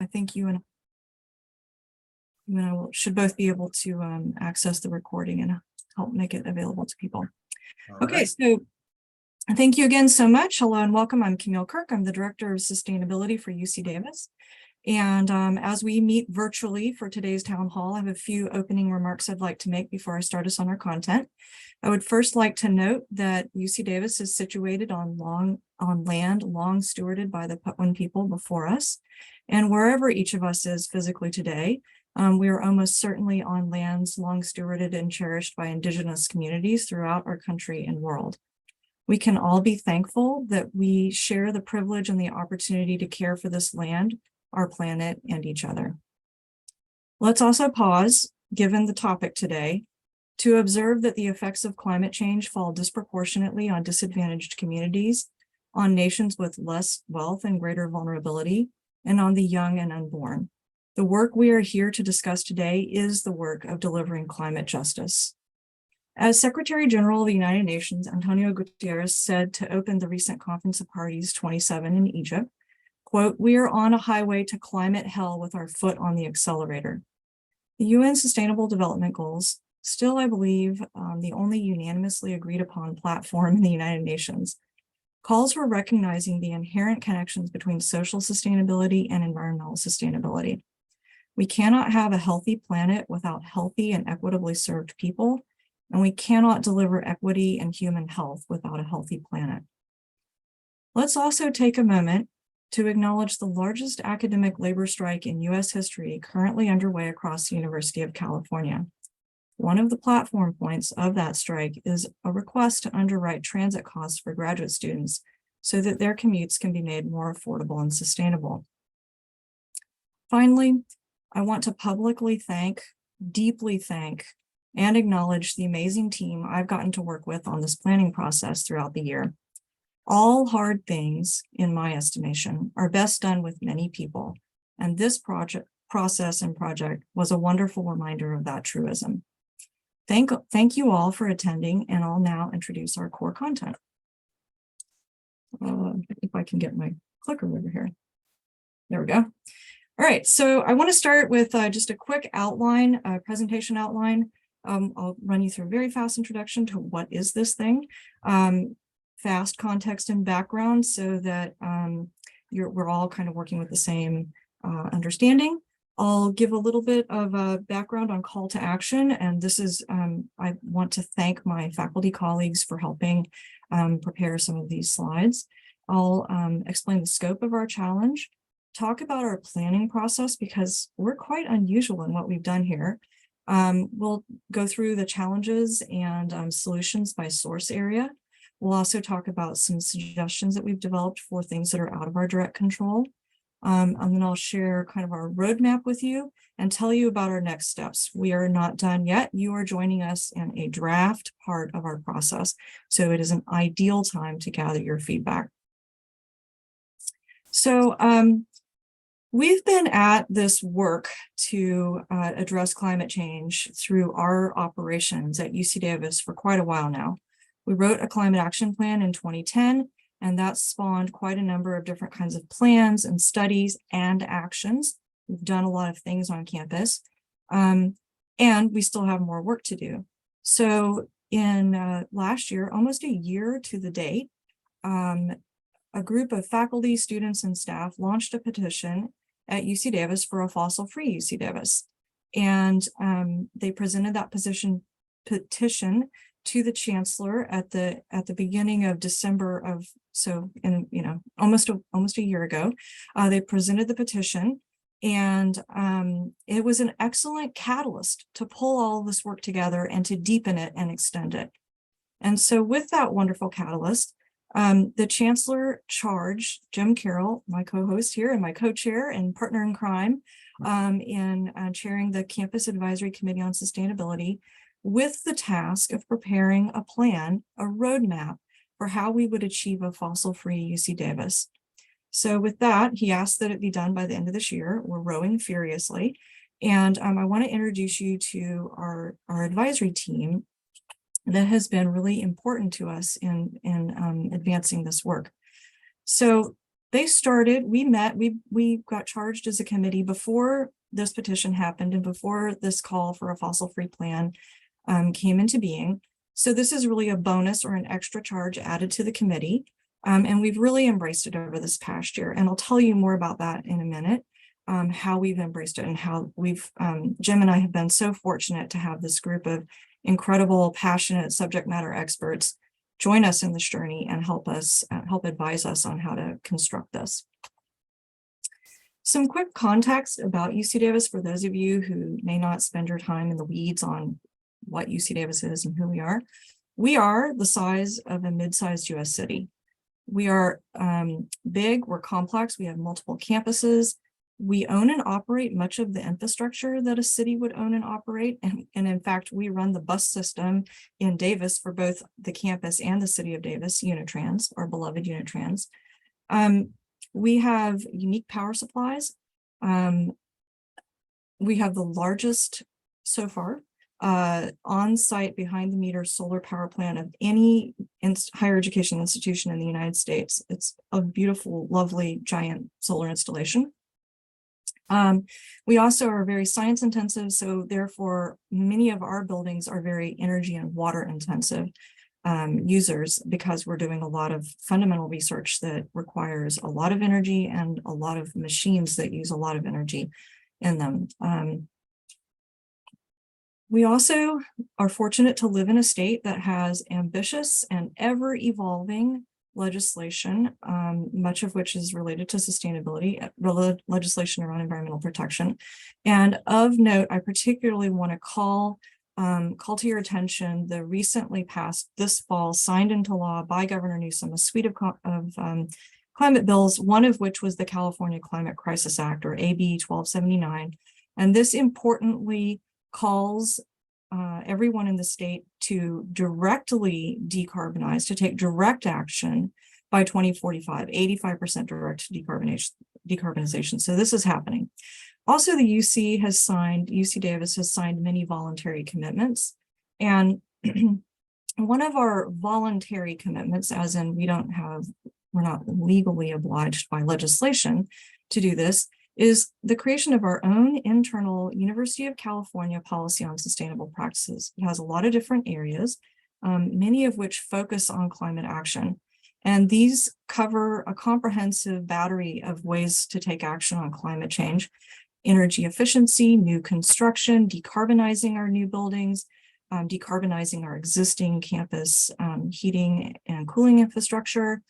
I think you and I should both be able to access the recording and help make it available to people. Okay, so thank you again so much. Hello and welcome. I'm Camille Kirk. I'm the Director of Sustainability for UC Davis. And as we meet virtually for today's town hall, I have a few opening remarks I'd like to make before I start us on our content. I would first like to note that UC Davis is situated on land long stewarded by the Putwin people before us. And wherever each of us is physically today, we are almost certainly on lands long stewarded and cherished by Indigenous communities throughout our country and world. We can all be thankful that we share the privilege and the opportunity to care for this land, our planet, and each other. Let's also pause, given the topic today, to observe that the effects of climate change fall disproportionately on disadvantaged communities, on nations with less wealth and greater vulnerability, and on the young and unborn. The work we are here to discuss today is the work of delivering climate justice. As Secretary General of the United Nations, Antonio Guterres said to open the recent Conference of Parties 27 in Egypt, quote, "We are on a highway to climate hell with our foot on the accelerator." The UN Sustainable Development Goals, still, I believe, the only unanimously agreed upon platform in the United Nations, calls for recognizing the inherent connections between social sustainability and environmental sustainability. We cannot have a healthy planet without healthy and equitably served people, and we cannot deliver equity and human health without a healthy planet. Let's also take a moment to acknowledge the largest academic labor strike in US history currently underway across the University of California. One of the platform points of that strike is a request to underwrite transit costs for graduate students so that their commutes can be made more affordable and sustainable. Finally, I want to publicly thank, deeply thank, and acknowledge the amazing team I've gotten to work with on this planning process throughout the year. All hard things, in my estimation, are best done with many people, and this process and project was a wonderful reminder of that truism. Thank you all for attending, and I'll now introduce our core content. If I can get my clicker over here. There we go. All right, so I want to start with just a quick outline, presentation outline. I'll run you through a very fast introduction to what is this thing, fast context and background so that we're all kind of working with the same understanding. I'll give a little bit of a background on call to action, and this is, I want to thank my faculty colleagues for helping prepare some of these slides. I'll explain the scope of our challenge, talk about our planning process because we're quite unusual in what we've done here. We'll go through the challenges and solutions by source area. We'll also talk about some suggestions that we've developed for things that are out of our direct control. And then I'll share kind of our roadmap with you and tell you about our next steps. We are not done yet. You are joining us in a draft part of our process, so it is an ideal time to gather your feedback. So we've been at this work to address climate change through our operations at UC Davis for quite a while now. We wrote a climate action plan in 2010, and that spawned quite a number of different kinds of plans and studies and actions. We've done a lot of things on campus, and we still have more work to do. So in last year, almost a year to the date, a group of faculty, students, and staff launched a petition at UC Davis for a fossil-free UC Davis. And they presented that petition to the chancellor at the beginning of December of, so in almost a year ago. They presented the petition, and it was an excellent catalyst to pull all of this work together and to deepen it and extend it. And so with that wonderful catalyst, the chancellor charged Jim Carroll, my co-host here and my co-chair and partner in crime, in chairing the Campus Advisory Committee on Sustainability, with the task of preparing a plan, a roadmap for how we would achieve a fossil-free UC Davis. So with that, he asked that it be done by the end of this year. We're rowing furiously. And I want to introduce you to our advisory team that has been really important to us in advancing this work. So they started, we got charged as a committee before this petition happened and before this call for a fossil-free plan came into being. So this is really a bonus or an extra charge added to the committee. And we've really embraced it over this past year. And I'll tell you more about that in a minute, how we've embraced it and how we've, Jim and I have been so fortunate to have this group of incredible, passionate subject matter experts join us in this journey and help advise us on how to construct this. Some quick context about UC Davis for those of you who may not spend your time in the weeds on what UC Davis is and who we are. We are the size of a mid-sized US city. We are big, we're complex, we have multiple campuses. We own and operate much of the infrastructure that a city would own and operate. And in fact, we run the bus system in Davis for both the campus and the city of Davis, Unitrans, our beloved Unitrans. We have unique power supplies. We have the largest so far on-site behind the meter solar power plant of any higher education institution in the United States. It's a beautiful, lovely, giant solar installation. We also are very science intensive, so therefore many of our buildings are very energy and water intensive users, because we're doing a lot of fundamental research that requires a lot of energy and a lot of machines that use a lot of energy in them. We also are fortunate to live in a state that has ambitious and ever evolving legislation, much of which is related to sustainability, legislation around environmental protection. And of note, I particularly want to call to your attention the recently passed this fall, signed into law by Governor Newsom, a suite of climate bills, one of which was the California Climate Crisis Act, or AB 1279. And this importantly calls everyone in the state to directly decarbonize, to take direct action by 2045, 85% direct decarbonization. So this is happening. Also, the UC Davis has signed many voluntary commitments. And one of our voluntary commitments, as in we're not legally obliged by legislation to do this, is the creation of our own internal University of California policy on sustainable practices. It has a lot of different areas, many of which focus on climate action. And these cover a comprehensive battery of ways to take action on climate change: energy efficiency, new construction, decarbonizing our new buildings, decarbonizing our existing campus heating and cooling infrastructure,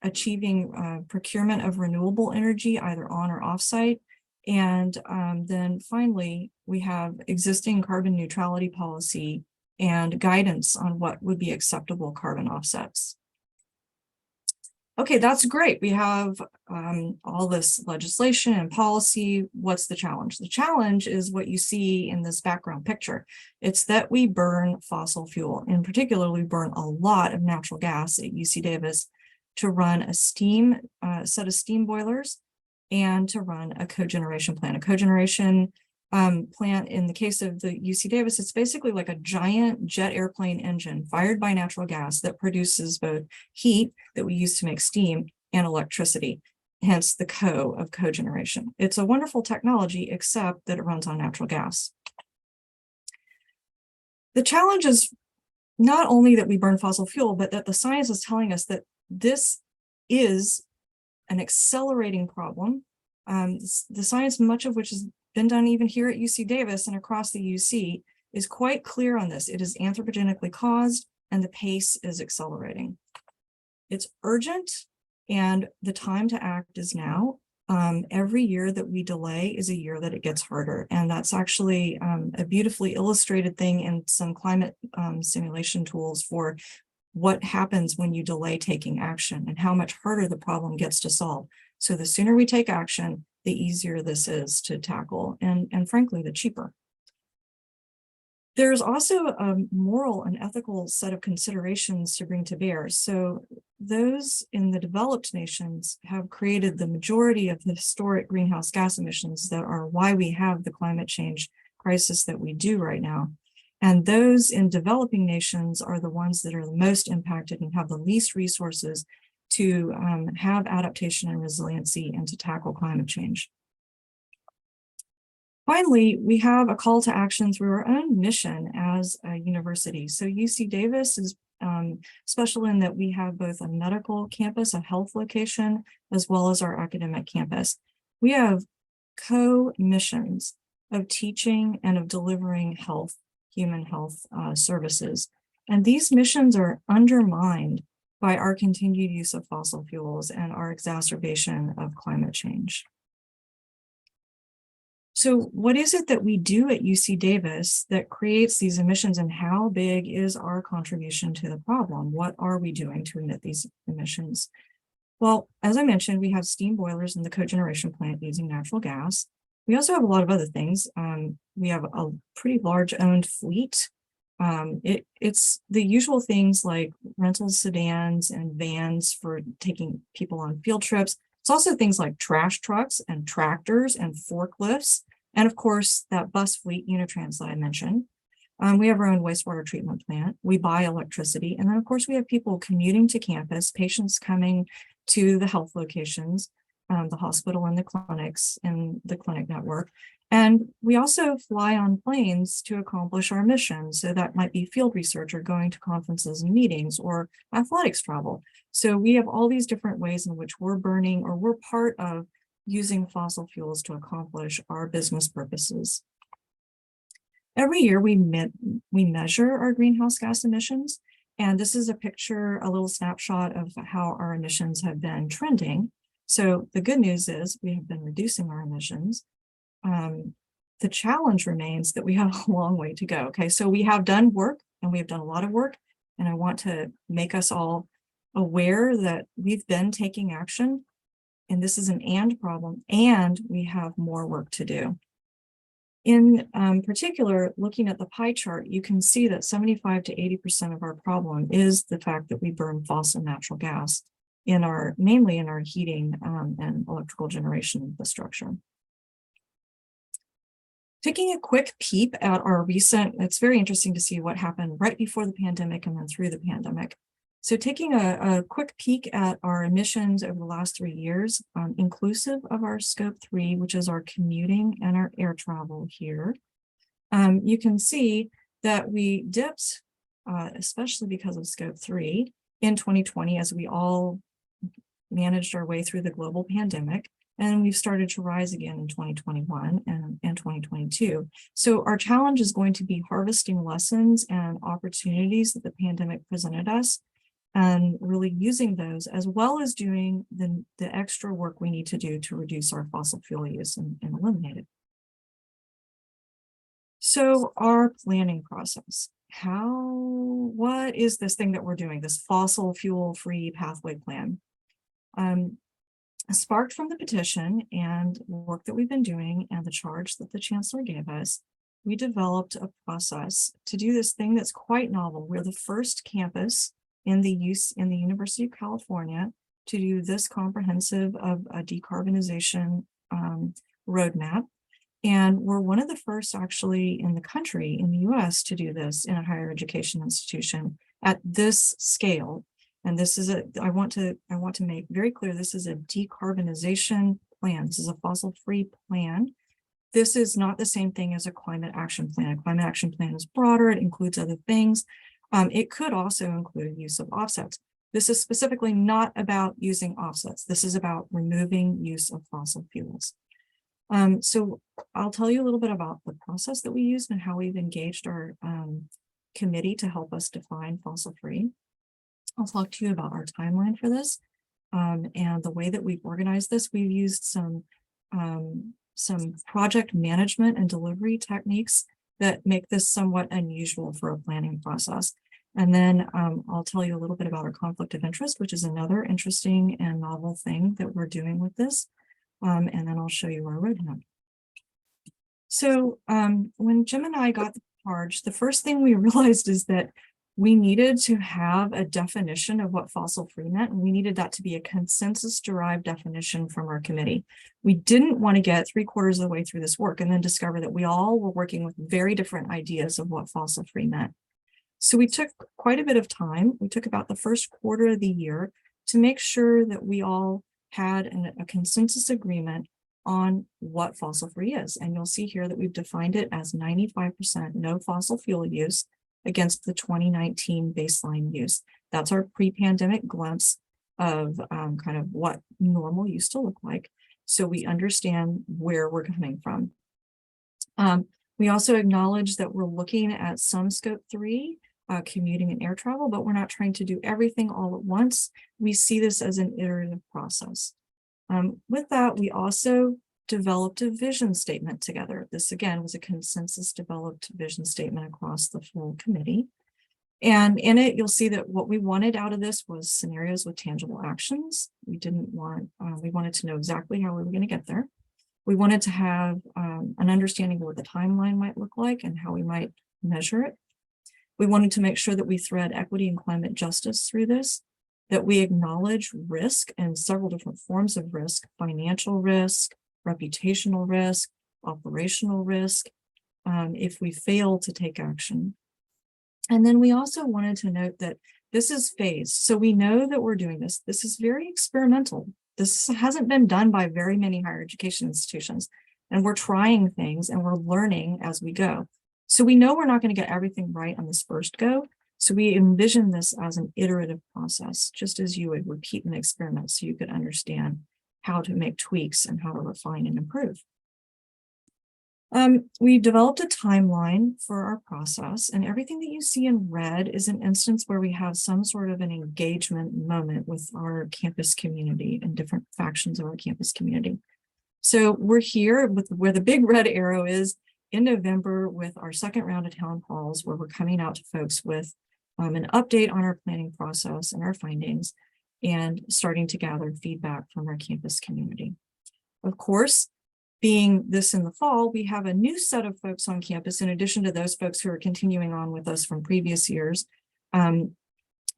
achieving procurement of renewable energy, either on or off-site. And then finally, we have existing carbon neutrality policy and guidance on what would be acceptable carbon offsets. Okay, that's great. We have all this legislation and policy. What's the challenge? The challenge is what you see in this background picture. It's that we burn fossil fuel. In particular, we burn a lot of natural gas at UC Davis to run a set of steam boilers and to run a cogeneration plant. A cogeneration plant, in the case of the UC Davis, it's basically like a giant jet airplane engine fired by natural gas that produces both heat that we use to make steam and electricity, hence the of cogeneration. It's a wonderful technology, except that it runs on natural gas. The challenge is not only that we burn fossil fuel, but that the science is telling us that this is an accelerating problem. The science, much of which has been done even here at UC Davis and across the UC, is quite clear on this. It is anthropogenically caused, and the pace is accelerating. It's urgent, and the time to act is now. Every year that we delay is a year that it gets harder. And that's actually a beautifully illustrated thing in some climate simulation tools for what happens when you delay taking action and how much harder the problem gets to solve. So the sooner we take action, the easier this is to tackle, and frankly, the cheaper. There's also a moral and ethical set of considerations to bring to bear. So those in the developed nations have created the majority of the historic greenhouse gas emissions that are why we have the climate change crisis that we do right now. And those in developing nations are the ones that are the most impacted and have the least resources to have adaptation and resiliency and to tackle climate change. Finally, we have a call to action through our own mission as a university. So UC Davis is special in that we have both a medical campus, a health location, as well as our academic campus. We have co-missions of teaching and of delivering health, human health services. And these missions are undermined by our continued use of fossil fuels and our exacerbation of climate change. So what is it that we do at UC Davis that creates these emissions, and how big is our contribution to the problem? What are we doing to emit these emissions? Well, as I mentioned, we have steam boilers in the cogeneration plant using natural gas. We also have a lot of other things. We have a pretty large owned fleet. It's the usual things like rental sedans and vans for taking people on field trips. It's also things like trash trucks and tractors and forklifts. And of course, that bus fleet, Unitrans that I mentioned. We have our own wastewater treatment plant. We buy electricity. And then of course, we have people commuting to campus, patients coming to the health locations, the hospital and the clinics in the clinic network. And we also fly on planes to accomplish our mission. So that might be field research or going to conferences and meetings or athletics travel. So we have all these different ways in which we're burning or we're part of using fossil fuels to accomplish our business purposes. Every year we measure our greenhouse gas emissions. And this is a picture, a little snapshot of how our emissions have been trending. So the good news is we have been reducing our emissions. The challenge remains that we have a long way to go. Okay, so we have done work and we have done a lot of work, and I want to make us all aware that we've been taking action, and this is an and problem, and we have more work to do. In particular, looking at the pie chart, you can see that 75 to 80% of our problem is the fact that we burn fossil natural gas in mainly in our heating and electrical generation infrastructure. Taking a quick peep at our it's very interesting to see what happened right before the pandemic and then through the pandemic. So taking a quick peek at our emissions over the last 3 years, inclusive of our scope 3, which is our commuting and our air travel here, you can see that we dipped, especially because of scope 3 in 2020 as we all managed our way through the global pandemic. And we've started to rise again in 2021 and 2022. So our challenge is going to be harvesting lessons and opportunities that the pandemic presented us and really using those, as well as doing the extra work we need to do to reduce our fossil fuel use and eliminate it. So our planning process, what is this thing that we're doing, this fossil fuel free pathway plan? Sparked from the petition and work that we've been doing and the charge that the Chancellor gave us, we developed a process to do this thing that's quite novel. We're the first campus in the University of California to do this comprehensive of a decarbonization roadmap. And we're one of the first actually in the country, in the US, to do this in a higher education institution at this scale. And this is I want to make very clear, this is a decarbonization plan. This is a fossil-free plan. This is not the same thing as a climate action plan. A climate action plan is broader, it includes other things. It could also include use of offsets. This is specifically not about using offsets. This is about removing use of fossil fuels. So I'll tell you a little bit about the process that we used and how we've engaged our committee to help us define fossil-free. I'll talk to you about our timeline for this and the way that we've organized this. We've used some project management and delivery techniques that make this somewhat unusual for a planning process. And then I'll tell you a little bit about our conflict of interest, which is another interesting and novel thing that we're doing with this. And then I'll show you our roadmap. So when Jim and I got the charge, the first thing we realized is that we needed to have a definition of what fossil-free meant, and we needed that to be a consensus-derived definition from our committee. We didn't want to get 3/4 of the way through this work and then discover that we all were working with very different ideas of what fossil-free meant. So we took quite a bit of time. We took about the first quarter of the year to make sure that we all had a consensus agreement on what fossil free is. And you'll see here that we've defined it as 95% no fossil fuel use against the 2019 baseline use. That's our pre-pandemic glimpse of kind of what normal used to look like. So we understand where we're coming from. We also acknowledge that we're looking at some scope 3, commuting and air travel, but we're not trying to do everything all at once. We see this as an iterative process. With that, we also developed a vision statement together. This again was a consensus developed vision statement across the full committee. And in it, you'll see that what we wanted out of this was scenarios with tangible actions. We wanted to know exactly how we were going to get there. We wanted to have an understanding of what the timeline might look like and how we might measure it. We wanted to make sure that we thread equity and climate justice through this, that we acknowledge risk and several different forms of risk: financial risk, reputational risk, operational risk, if we fail to take action. And then we also wanted to note that this is phased. So we know that we're doing this. This is very experimental. This hasn't been done by very many higher education institutions. And we're trying things and we're learning as we go. So we know we're not going to get everything right on this first go. So we envision this as an iterative process, just as you would repeat an experiment so you could understand how to make tweaks and how to refine and improve. We developed a timeline for our process, and everything that you see in red is an instance where we have some sort of an engagement moment with our campus community and different factions of our campus community. So we're here with where the big red arrow is in November with our second round of town halls, where we're coming out to folks with an update on our planning process and our findings, and starting to gather feedback from our campus community. Of course, being this in the fall, we have a new set of folks on campus in addition to those folks who are continuing on with us from previous years. So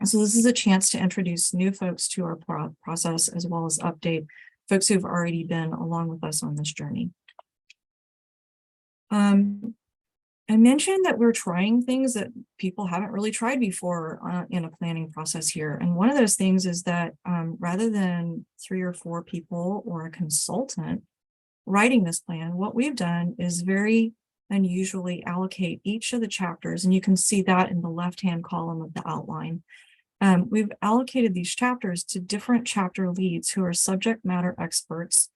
this is a chance to introduce new folks to our process, as well as update folks who've already been along with us on this journey. I mentioned that we're trying things that people haven't really tried before in a planning process here. And one of those things is that rather than 3 or 4 people or a consultant writing this plan, what we've done is very unusually allocate each of the chapters, and you can see that in the left-hand column of the outline. We've allocated these chapters to different chapter leads who are subject matter experts.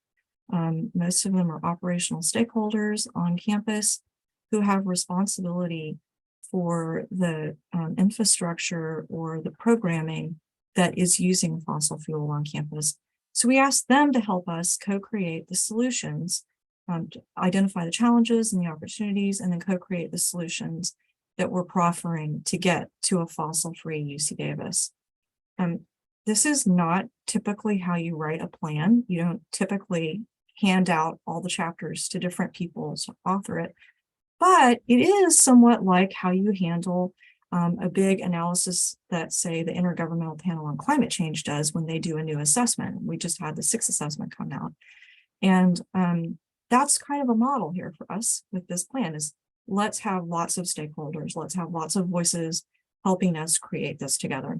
Most of them are operational stakeholders on campus who have responsibility for the infrastructure or the programming that is using fossil fuel on campus. So we asked them to help us co-create the solutions, to identify the challenges and the opportunities, and then co-create the solutions that we're proffering to get to a fossil-free UC Davis. This is not typically how you write a plan. You don't typically hand out all the chapters to different people to author it, but it is somewhat like how you handle a big analysis that, say, the Intergovernmental Panel on Climate Change does when they do a new assessment. We just had the 6th assessment come out. And that's kind of a model here for us with this plan is let's have lots of stakeholders, let's have lots of voices helping us create this together.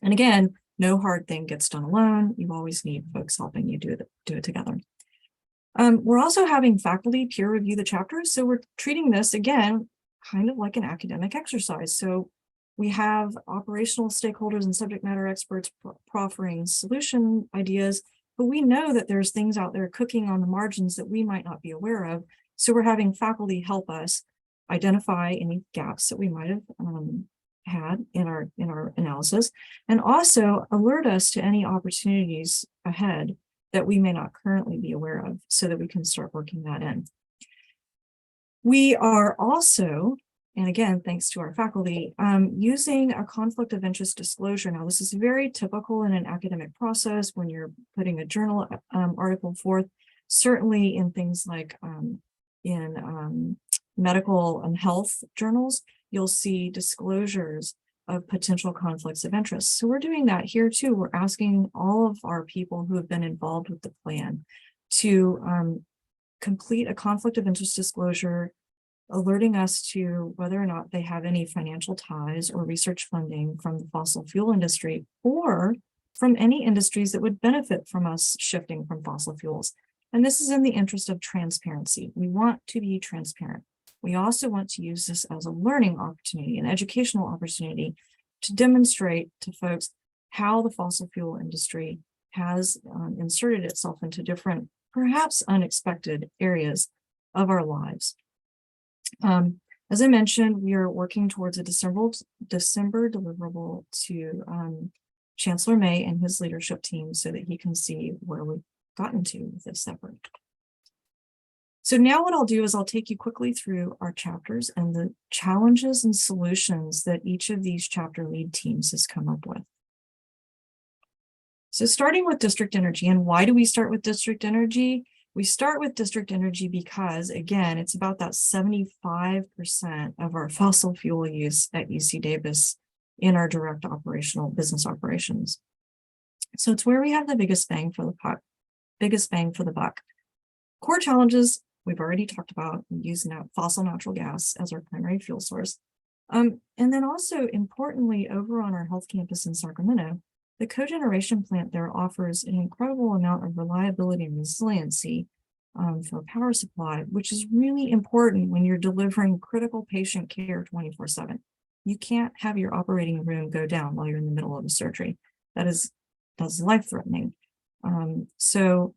And again, no hard thing gets done alone. You always need folks helping you do it together. We're also having faculty peer review the chapters. So we're treating this again kind of like an academic exercise. So we have operational stakeholders and subject matter experts proffering solution ideas, but we know that there's things out there cooking on the margins that we might not be aware of. So we're having faculty help us identify any gaps that we might have had in our analysis, and also alert us to any opportunities ahead that we may not currently be aware of so that we can start working that in. We are also, and again, thanks to our faculty, using a conflict of interest disclosure. Now, this is very typical in an academic process when you're putting a journal article forth, certainly in things like in medical and health journals, you'll see disclosures of potential conflicts of interest. So we're doing that here too. We're asking all of our people who have been involved with the plan to complete a conflict of interest disclosure, alerting us to whether or not they have any financial ties or research funding from the fossil fuel industry, or from any industries that would benefit from us shifting from fossil fuels. And this is in the interest of transparency. We want to be transparent. We also want to use this as a learning opportunity, an educational opportunity to demonstrate to folks how the fossil fuel industry has inserted itself into different, perhaps unexpected areas of our lives. As I mentioned, we are working towards a December deliverable to Chancellor May and his leadership team so that he can see where we've gotten to with this effort. So now what I'll do is I'll take you quickly through our chapters and the challenges and solutions that each of these chapter lead teams has come up with. So starting with district energy, and why do we start with district energy? We start with district energy because, again, it's about that 75% of our fossil fuel use at UC Davis in our direct operational business operations. So it's where we have the biggest bang for the buck. Core challenges, we've already talked about using fossil natural gas as our primary fuel source. And then also importantly, over on our health campus in Sacramento, the cogeneration plant there offers an incredible amount of reliability and resiliency for power supply, which is really important when you're delivering critical patient care 24/7. You can't have your operating room go down while you're in the middle of a surgery. That's life-threatening. So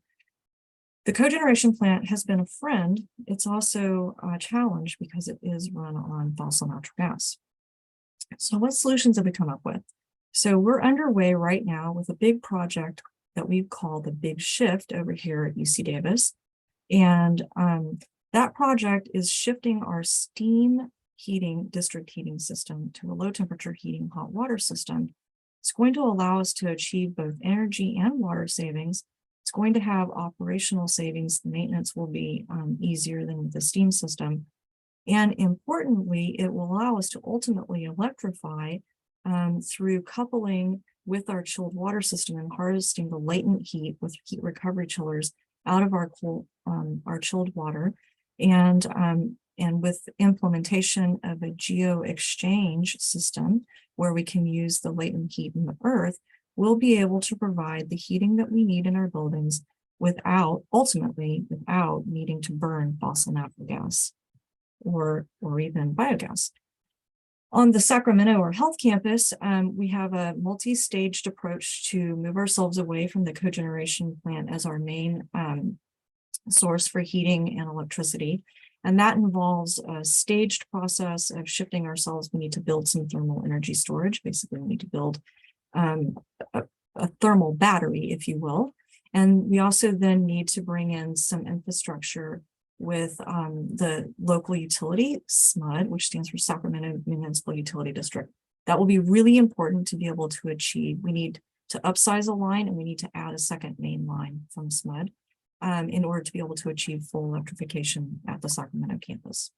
the cogeneration plant has been a friend. It's also a challenge because it is run on fossil natural gas. So what solutions have we come up with? So we're underway right now with a big project that we've called the Big Shift over here at UC Davis. And that project is shifting our steam heating, district heating system to a low temperature heating hot water system. It's going to allow us to achieve both energy and water savings. It's going to have operational savings. The maintenance will be easier than with the steam system. And importantly, it will allow us to ultimately electrify through coupling with our chilled water system and harvesting the latent heat with heat recovery chillers out of our chilled water, and with implementation of a geo-exchange system where we can use the latent heat in the earth, we'll be able to provide the heating that we need in our buildings ultimately without needing to burn fossil natural gas or even biogas. On the Sacramento or health campus, we have a multi-staged approach to move ourselves away from the cogeneration plant as our main source for heating and electricity. And that involves a staged process of shifting ourselves. We need to build some thermal energy storage. Basically, we need to build a thermal battery, if you will. And we also then need to bring in some infrastructure with the local utility, SMUD, which stands for Sacramento Municipal Utility District. That will be really important to be able to achieve. We need to upsize a line and we need to add a second main line from SMUD in order to be able to achieve full electrification at the Sacramento campus.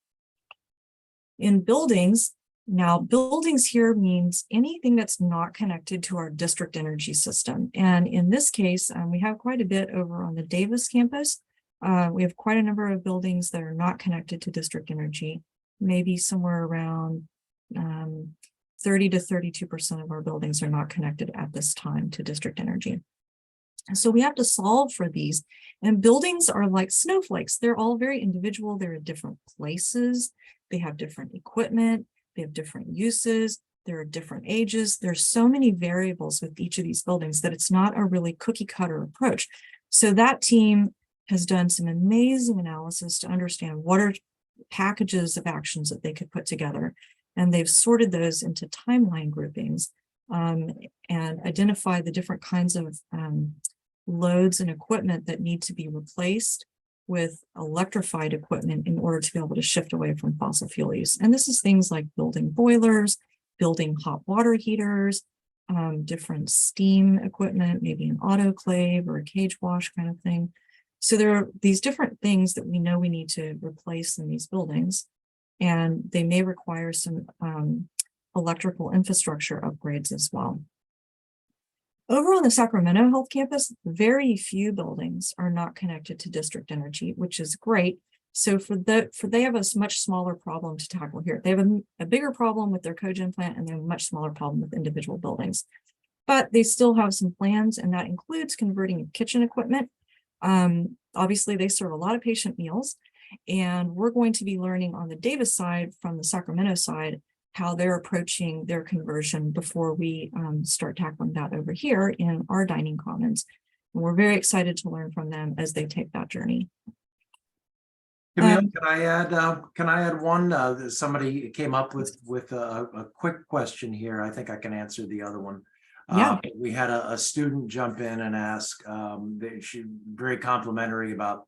In buildings, now buildings here means anything that's not connected to our district energy system. And in this case, we have quite a bit over on the Davis campus. We have quite a number of buildings that are not connected to district energy, maybe somewhere around 30 to 32% of our buildings are not connected at this time to district energy. So we have to solve for these. And buildings are like snowflakes. They're all very individual. They're at different places. They have different equipment. They have different uses. There are different ages. There's so many variables with each of these buildings that it's not a really cookie cutter approach. So that team has done some amazing analysis to understand what are packages of actions that they could put together. And they've sorted those into timeline groupings and identified the different kinds of loads and equipment that need to be replaced with electrified equipment in order to be able to shift away from fossil fuel use. And this is things like building boilers, building hot water heaters, different steam equipment, maybe an autoclave or a cage wash kind of thing. So there are these different things that we know we need to replace in these buildings, and they may require some electrical infrastructure upgrades as well. Over on the Sacramento Health Campus, very few buildings are not connected to district energy, which is great. So they have a much smaller problem to tackle here. They have a bigger problem with their cogen plant, and they have a much smaller problem with individual buildings. but they still have some plans, and that includes converting kitchen equipment. Obviously, they serve a lot of patient meals, and we're going to be learning on the Davis side from the Sacramento side how they're approaching their conversion before we start tackling that over here in our dining commons. And we're very excited to learn from them as they take that journey. Camille, can I add one? Somebody came up with a quick question here. I think I can answer the other one. Yeah. We had a student jump in and ask, she very complimentary about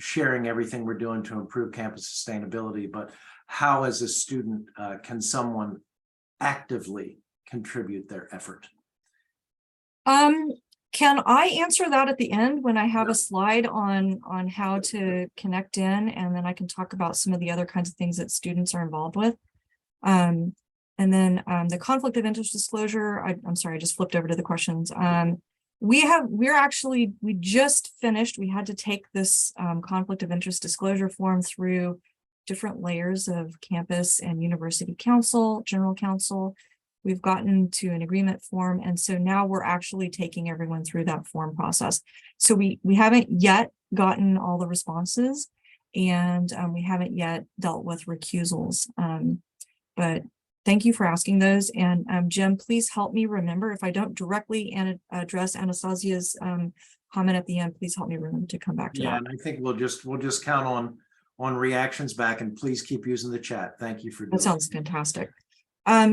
sharing everything we're doing to improve campus sustainability, but how as a student can someone actively contribute their effort? Can I answer that at the end when I have a slide on how to connect in, and then I can talk about some of the other kinds of things that students are involved with. And then the conflict of interest disclosure, I'm sorry, I just flipped over to the questions. We just finished, we had to take this conflict of interest disclosure form through different layers of campus and university council, general counsel. We've gotten to an agreement form, and so now we're actually taking everyone through that form process. So we haven't yet gotten all the responses, and we haven't yet dealt with recusals. But thank you for asking those. And Jim, please help me remember if I don't directly address Anastasia's comment at the end. Please help me remember to come back to that. Yeah, and I think we'll just count on reactions back, and please keep using the chat. Thank you for doing that. Sounds fantastic.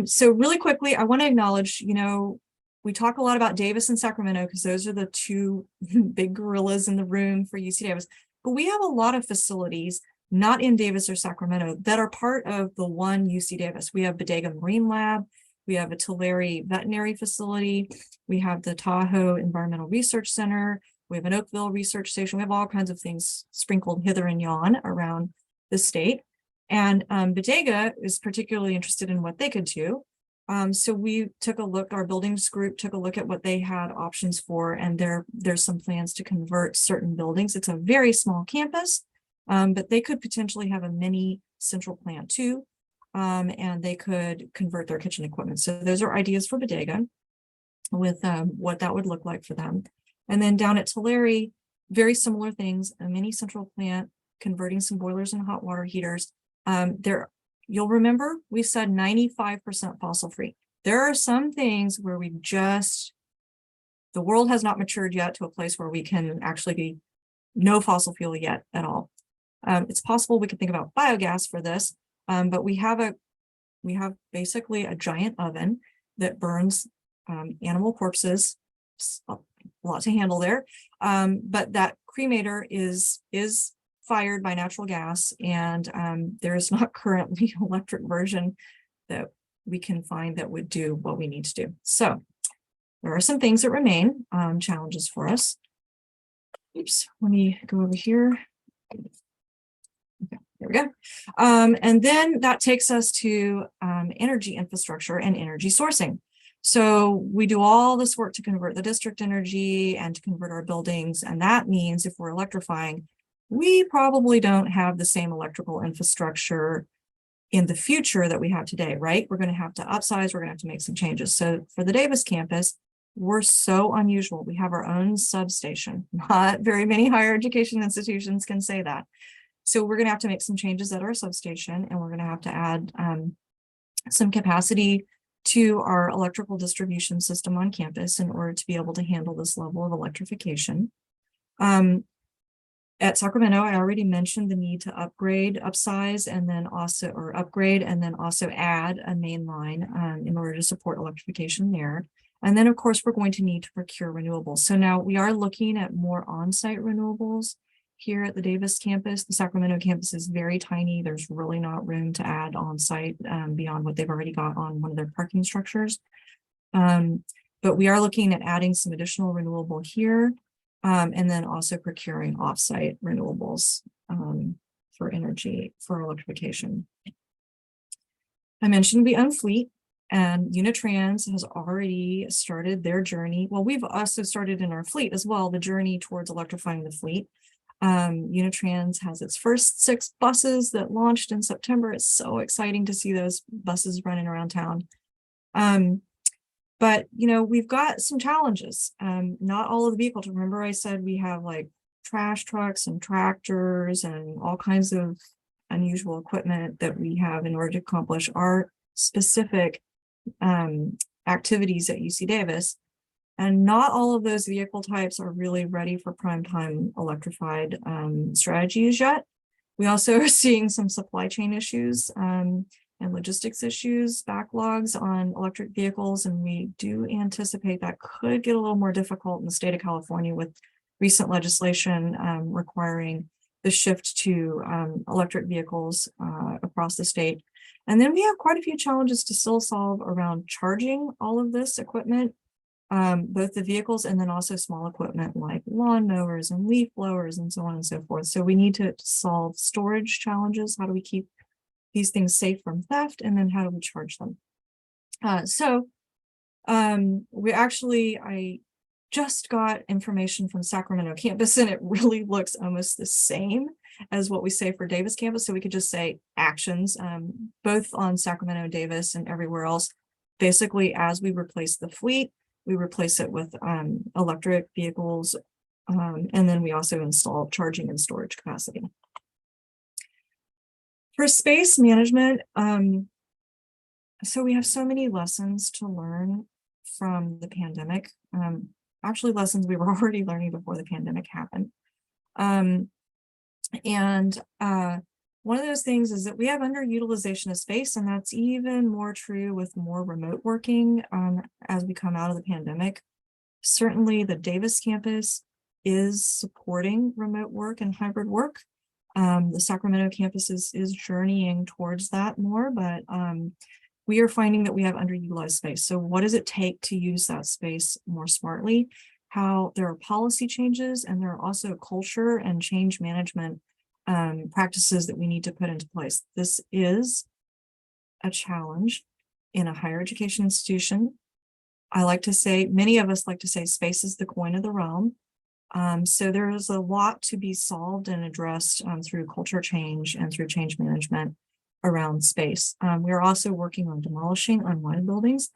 So really quickly, I want to acknowledge, we talk a lot about Davis and Sacramento because those are the two big gorillas in the room for UC Davis, but we have a lot of facilities not in Davis or Sacramento that are part of the one UC Davis. We have Bodega Marine Lab, we have a Tulare veterinary facility, we have the Tahoe Environmental Research Center, we have an Oakville research station, we have all kinds of things sprinkled hither and yon around the state. And Bodega is particularly interested in what they could do. So we took a look, our buildings group took a look at what they had options for, and there's some plans to convert certain buildings. It's a very small campus, but they could potentially have a mini central plant too, and they could convert their kitchen equipment. So those are ideas for Bodega with what that would look like for them. And then down at Tulare, very similar things, a mini central plant, converting some boilers and hot water heaters. You'll remember we said 95% fossil free. There are some things where the world has not matured yet to a place where we can actually be no fossil fuel yet at all. It's possible we could think about biogas for this, but we have basically a giant oven that burns animal corpses, a lot to handle there. But that cremator is fired by natural gas, and there is not currently an electric version that we can find that would do what we need to do. So there are some things that remain challenges for us. Oops, let me go over here. Okay, there we go. And then that takes us to energy infrastructure and energy sourcing. So we do all this work to convert the district energy and to convert our buildings, and that means if we're electrifying, we probably don't have the same electrical infrastructure in the future that we have today, right? We're going to have to upsize, we're going to have to make some changes. So for the Davis campus, we're so unusual. We have our own substation. Not very many higher education institutions can say that. So we're going to have to make some changes at our substation, and we're going to have to add some capacity to our electrical distribution system on campus in order to be able to handle this level of electrification. At Sacramento, I already mentioned the need to upsize, and then also, upgrade, and then also add a main line in order to support electrification there. And then, of course, we're going to need to procure renewables. So now we are looking at more on-site renewables here at the Davis campus. The Sacramento campus is very tiny. There's really not room to add on-site beyond what they've already got on one of their parking structures. But we are looking at adding some additional renewable here. And then also procuring offsite renewables for energy, for electrification. I mentioned we own fleet, and Unitrans has already started their journey. Well, we've also started in our fleet as well, the journey towards electrifying the fleet. Unitrans has its first 6 buses that launched in September. It's so exciting to see those buses running around town. But, you know, we've got some challenges. Not all of the vehicles. Remember I said we have like trash trucks and tractors and all kinds of unusual equipment that we have in order to accomplish our specific activities at UC Davis. And not all of those vehicle types are really ready for prime time electrified strategies yet. We also are seeing some supply chain issues and logistics issues, backlogs on electric vehicles, and we do anticipate that could get a little more difficult in the state of California with recent legislation requiring the shift to electric vehicles across the state. And then we have quite a few challenges to still solve around charging all of this equipment, both the vehicles and then also small equipment like lawn mowers and leaf blowers and so on and so forth. So we need to solve storage challenges. How do we keep these things safe from theft? And then how do we charge them? I just got information from Sacramento campus, and it really looks almost the same as what we say for Davis campus. So we could just say actions, both on Sacramento, Davis, and everywhere else. Basically, as we replace the fleet, we replace it with electric vehicles, and then we also install charging and storage capacity. For space management, so we have so many lessons to learn from the pandemic. Actually, lessons we were already learning before the pandemic happened. One of those things is that we have underutilization of space, and that's even more true with more remote working as we come out of the pandemic. Certainly, the Davis campus is supporting remote work and hybrid work. The Sacramento campus is journeying towards that more, but we are finding that we have underutilized space. So what does it take to use that space more smartly? How there are policy changes, and there are also culture and change management practices that we need to put into place. This is a challenge in a higher education institution. I like to say, many of us like to say, space is the coin of the realm. So there is a lot to be solved and addressed through culture change and through change management around space. We're also working on demolishing unwanted buildings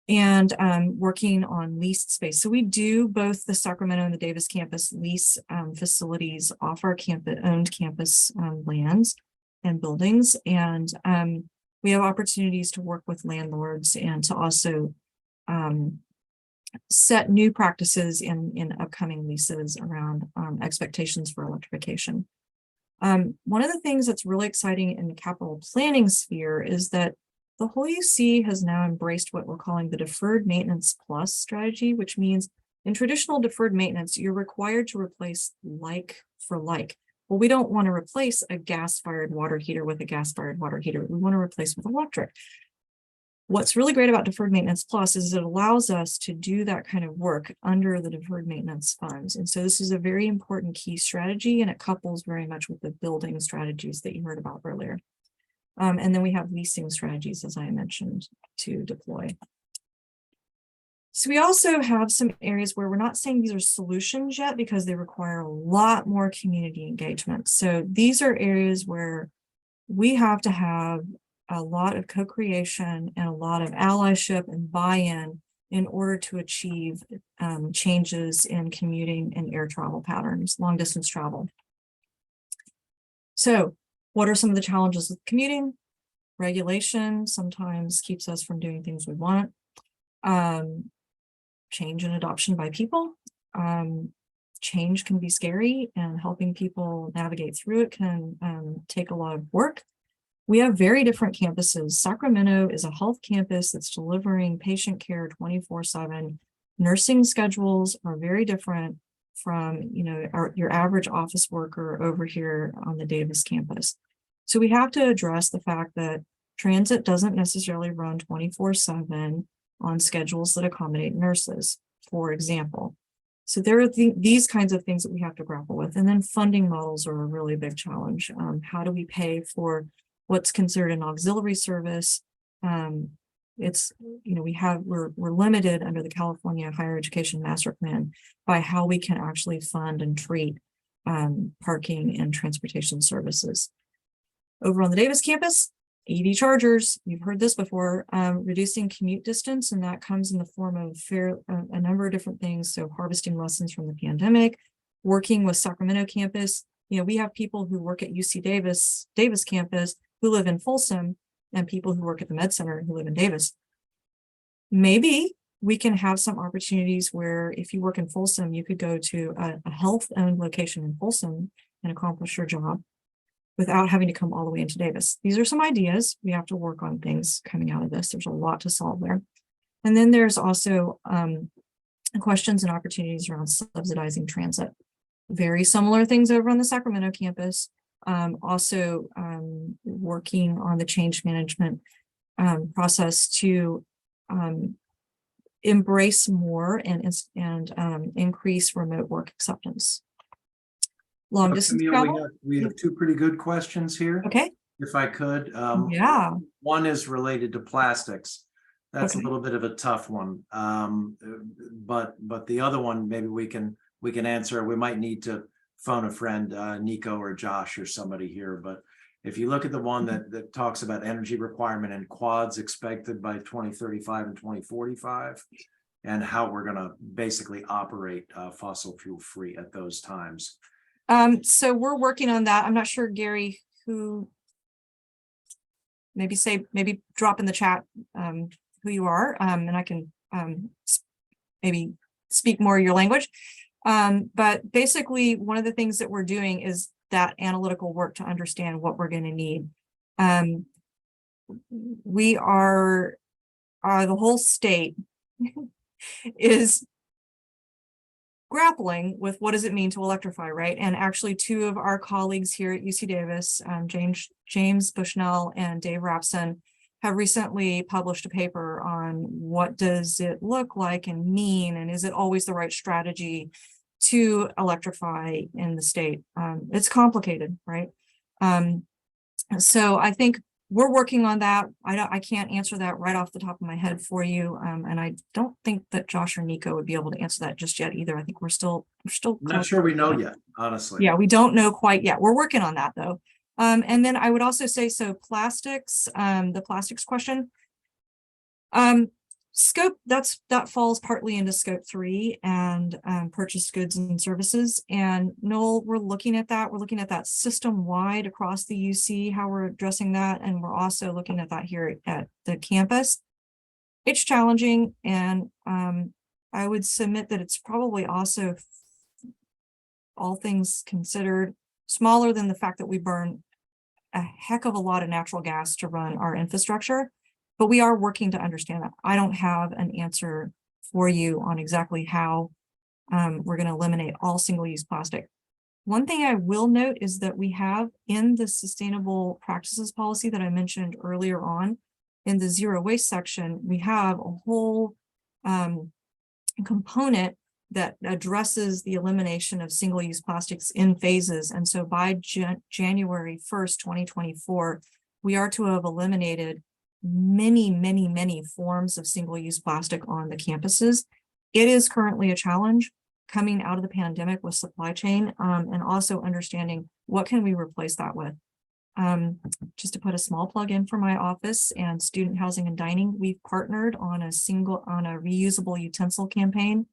and working on leased space. So we do both the Sacramento and the Davis campus lease facilities off our owned campus lands and buildings. And we have opportunities to work with landlords and to also set new practices in upcoming leases around expectations for electrification. One of the things that's really exciting in the capital planning sphere is that the whole UC has now embraced what we're calling the deferred maintenance plus strategy, which means in traditional deferred maintenance, you're required to replace like for like. Well, we don't want to replace a gas-fired water heater with a gas-fired water heater. We want to replace with electric. What's really great about deferred maintenance plus is it allows us to do that kind of work under the deferred maintenance funds. And so this is a very important key strategy, and it couples very much with the building strategies that you heard about earlier. And then we have leasing strategies, as I mentioned, to deploy. So we also have some areas where we're not saying these are solutions yet because they require a lot more community engagement. So these are areas where we have to have a lot of co-creation and a lot of allyship and buy-in in order to achieve changes in commuting and air travel patterns, long distance travel. So what are some of the challenges with commuting? Regulation sometimes keeps us from doing things we want. Change and adoption by people. Change can be scary, and helping people navigate through it can take a lot of work. We have very different campuses. Sacramento is a health campus that's delivering patient care 24/7. Nursing schedules are very different from, your average office worker over here on the Davis campus. So we have to address the fact that transit doesn't necessarily run 24/7 on schedules that accommodate nurses, for example. So there are these kinds of things that we have to grapple with. And then funding models are a really big challenge. How do we pay for what's considered an auxiliary service? We're limited under the California Higher Education Master Plan by how we can actually fund and treat parking and transportation services. Over on the Davis campus, EV chargers, you've heard this before, reducing commute distance, and that comes in the form of a number of different things. So harvesting lessons from the pandemic, working with Sacramento campus. We have people who work at UC Davis campus who live in Folsom, and people who work at the Med Center who live in Davis. Maybe we can have some opportunities where if you work in Folsom, you could go to a health-owned location in Folsom and accomplish your job without having to come all the way into Davis. These are some ideas. We have to work on things coming out of this. There's a lot to solve there. And then there's also questions and opportunities around subsidizing transit. Very similar things over on the Sacramento campus. Also working on the change management process to embrace more and increase remote work acceptance. Long distance Camille, travel. we have two pretty good questions here. Okay. If I could. Yeah. One is related to plastics. That's Okay. a little bit of a tough one. But the other one, maybe we can answer. We might need to phone a friend, Nico or Josh or somebody here. But if you look at the one that talks about energy requirement and quads expected by 2035 and 2045, and how we're going to basically operate fossil fuel free at those times. So we're working on that. I'm not sure, Gary, who maybe drop in the chat who you are, and I can maybe speak more your language. But basically, one of the things that we're doing is that analytical work to understand what we're going to need. We are the whole state is grappling with what does it mean to electrify, right? And actually, two of our colleagues here at UC Davis, James Bushnell and Dave Rapson, have recently published a paper on what does it look like and mean, and is it always the right strategy to electrify in the state? It's complicated, right? So I think we're working on that. I can't answer that right off the top of my head for you, and I don't think that Josh or Nico would be able to answer that just yet either. I think we're still I'm not sure we know yet, honestly. Yeah, we don't know quite yet. We're working on that though. And then I would also say, so plastics, the plastics question, scope, that falls partly into scope 3 and purchased goods and services. And Noel, we're looking at that system wide across the UC, how we're addressing that. And we're also looking at that here at the campus. It's challenging. And I would submit that it's probably also, all things considered, smaller than the fact that we burn a heck of a lot of natural gas to run our infrastructure, but we are working to understand that. I don't have an answer for you on exactly how we're going to eliminate all single-use plastic. One thing I will note is that we have in the sustainable practices policy that I mentioned earlier on, in the zero waste section, we have a whole component that addresses the elimination of single-use plastics in phases. And so by January 1st, 2024, we are to have eliminated many forms of single-use plastic on the campuses. It is currently a challenge coming out of the pandemic with supply chain, and also understanding what can we replace that with. Just to put a small plug in for my office and student housing and dining, we've partnered on a reusable utensil campaign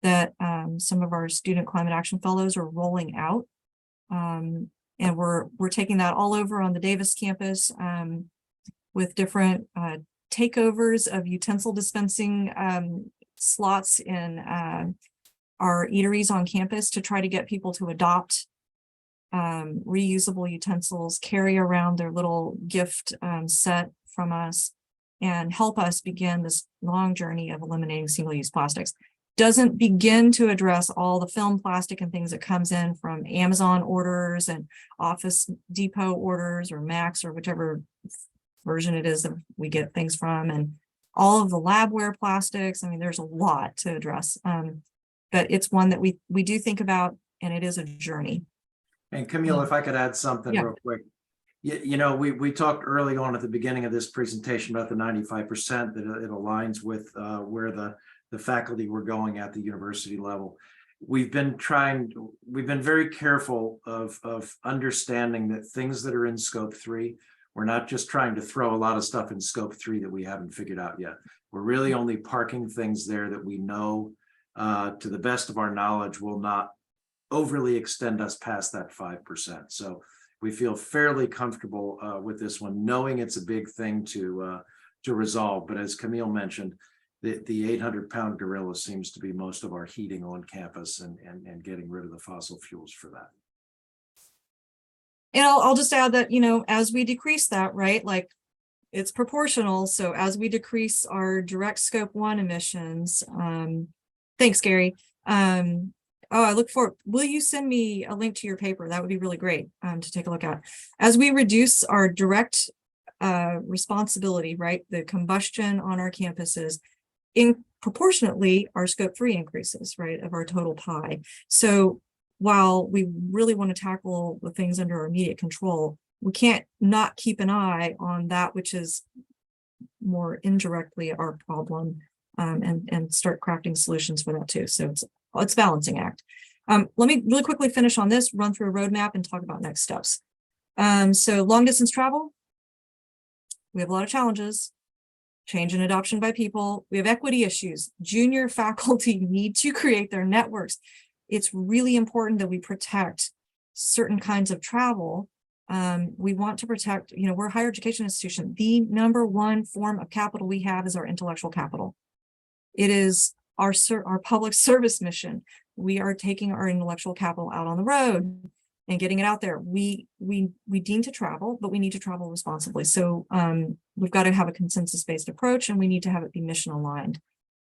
that some of our student climate action fellows are rolling out. And we're taking that all over on the Davis campus with different takeovers of utensil dispensing slots in our eateries on campus to try to get people to adopt reusable utensils, carry around their little gift set from us, and help us begin this long journey of eliminating single-use plastics. Doesn't begin to address all the film plastic and things that comes in from Amazon orders and Office Depot orders or Max or whichever version it is that we get things from, and all of the labware plastics. I mean, there's a lot to address, but it's one that we do think about, and it is a journey. And Camille, if I could add something real quick. You know, we talked early on at the beginning of this presentation about the 95% that it aligns with where the faculty were going at the university level. We've been very careful of understanding that things that are in scope 3, We're not just trying to throw a lot of stuff in scope 3 that we haven't figured out yet. We're really only parking things there that we know, to the best of our knowledge, will not overly extend us past that 5%. So we feel fairly comfortable with this one, knowing it's a big thing to resolve. But as Camille mentioned, the 800-pound gorilla seems to be most of our heating on campus and getting rid of the fossil fuels for that. And I'll just add that, you know, as we decrease that, right, like it's proportional. So as we decrease our direct scope 1 emissions, thanks, Gary. Oh, I look forward. Will you send me a link to your paper? That would be really great to take a look at. As we reduce our direct responsibility, right, the combustion on our campuses, in proportionately our scope 3 increases, right, of our total pie. So while we really want to tackle the things under our immediate control, we can't not keep an eye on that which is more indirectly our problem, and start crafting solutions for that too. So it's a balancing act. Let me really quickly finish on this, run through a roadmap and talk about next steps. So long distance travel, we have a lot of challenges. Change in adoption by people. We have equity issues. Junior faculty need to create their networks. It's really important that we protect certain kinds of travel. We want to protect, you know, we're a higher education institution. The #1 form of capital we have is our intellectual capital. It is our public service mission. We are taking our intellectual capital out on the road and getting it out there. We deem to travel, but we need to travel responsibly. So we've got to have a consensus-based approach, and we need to have it be mission aligned.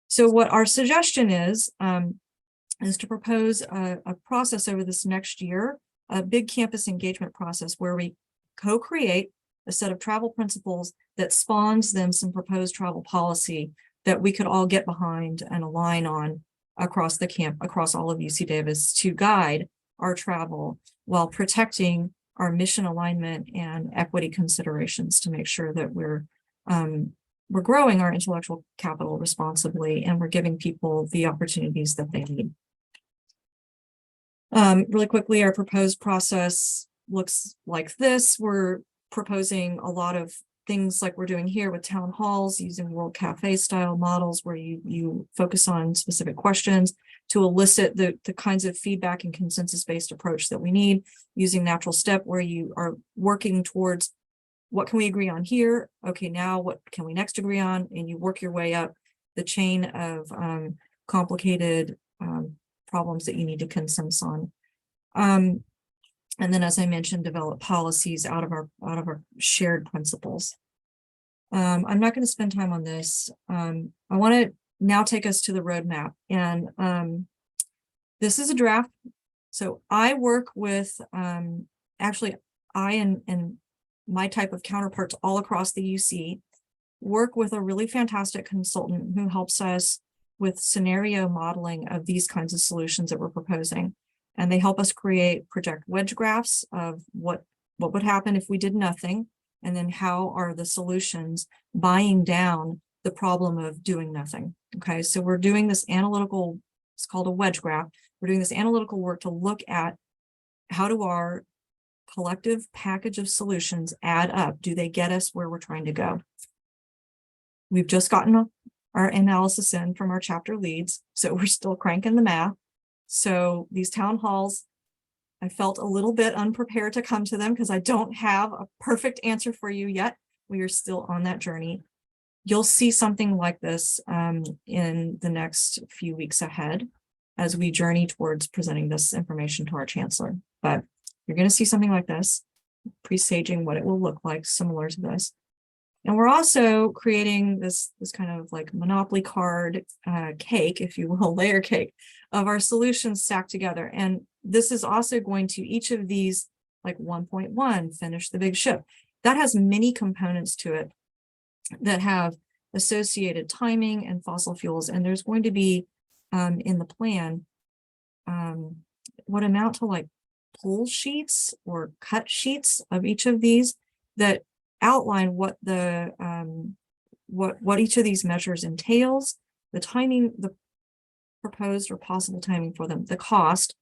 So what our suggestion is to propose a process over this next year, a big campus engagement process where we co-create a set of travel principles that spawns them some proposed travel policy that we could all get behind and align on across the camp, across all of UC Davis, to guide our travel while protecting our mission alignment and equity considerations to make sure that we're growing our intellectual capital responsibly and we're giving people the opportunities that they need. Really quickly, our proposed process looks like this. We're proposing a lot of things like we're doing here with town halls, using World Cafe style models where you focus on specific questions to elicit the kinds of feedback and consensus-based approach that we need, using natural step where you are working towards what can we agree on here? Okay, now what can we next agree on? And you work your way up the chain of complicated problems that you need to consensus on. And then, as I mentioned, develop policies out of our shared principles. I'm not going to spend time on this. I want to now take us to the roadmap, and this is a draft. So I work with actually I and my type of counterparts all across the UC work with a really fantastic consultant who helps us with scenario modeling of these kinds of solutions that we're proposing. And they help us project wedge graphs of what would happen if we did nothing, and then how are the solutions buying down the problem of doing nothing. Okay, so we're doing this analytical, it's called a wedge graph. We're doing this analytical work to look at how do our collective package of solutions add up? Do they get us where we're trying to go? We've just gotten our analysis in from our chapter leads, so we're still cranking the math. So these town halls, I felt a little bit unprepared to come to them because I don't have a perfect answer for you yet. We are still on that journey. You'll see something like this in the next few weeks ahead as we journey towards presenting this information to our chancellor. But you're going to see something like this, presaging what it will look like, similar to this. And we're also creating this kind of like Monopoly card cake, if you will, layer cake of our solutions stacked together. And this is also going to each of these, like 1.1, finish the big ship. That has many components to it that have associated timing and fossil fuels. And there's going to be in the plan what amount to like pull sheets or cut sheets of each of these that outline what the what each of these measures entails, the timing, the proposed or possible timing for them, the cost,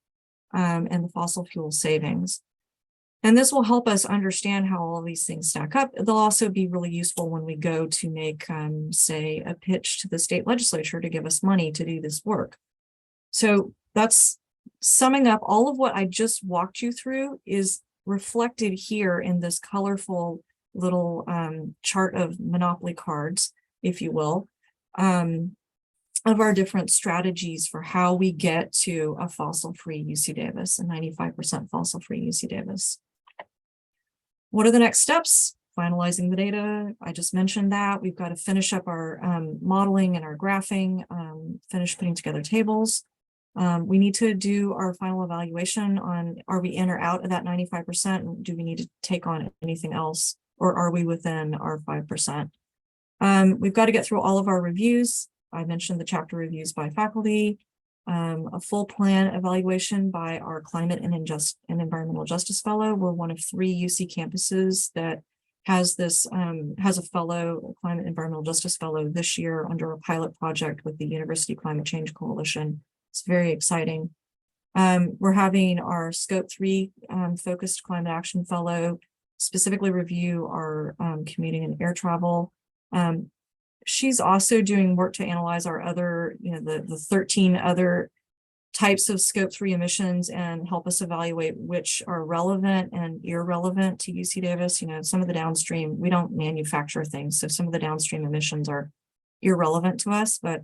and the fossil fuel savings. And this will help us understand how all of these things stack up. They'll also be really useful when we go to make, say, a pitch to the state legislature to give us money to do this work. So that's summing up all of what I just walked you through is reflected here in this colorful little chart of Monopoly cards, if you will, of our different strategies for how we get to a fossil-free UC Davis, a 95% fossil-free UC Davis. What are the next steps? Finalizing the data. I just mentioned that. We've got to finish up our modeling and our graphing, finish putting together tables. We need to do our final evaluation on, are we in or out of that 95%? And do we need to take on anything else? Or are we within our 5%? We've got to get through all of our reviews. I mentioned the chapter reviews by faculty, a full plan evaluation by our climate and environmental justice fellow. We're one of 3 UC campuses that has this, has a fellow, a climate environmental justice fellow this year under a pilot project with the University Climate Change Coalition. It's very exciting. We're having our scope 3 focused climate action fellow specifically review our commuting and air travel. She's also doing work to analyze our other, the 13 other types of scope 3 emissions and help us evaluate which are relevant and irrelevant to UC Davis. Some of the downstream, we don't manufacture things, so some of the downstream emissions are irrelevant to us, but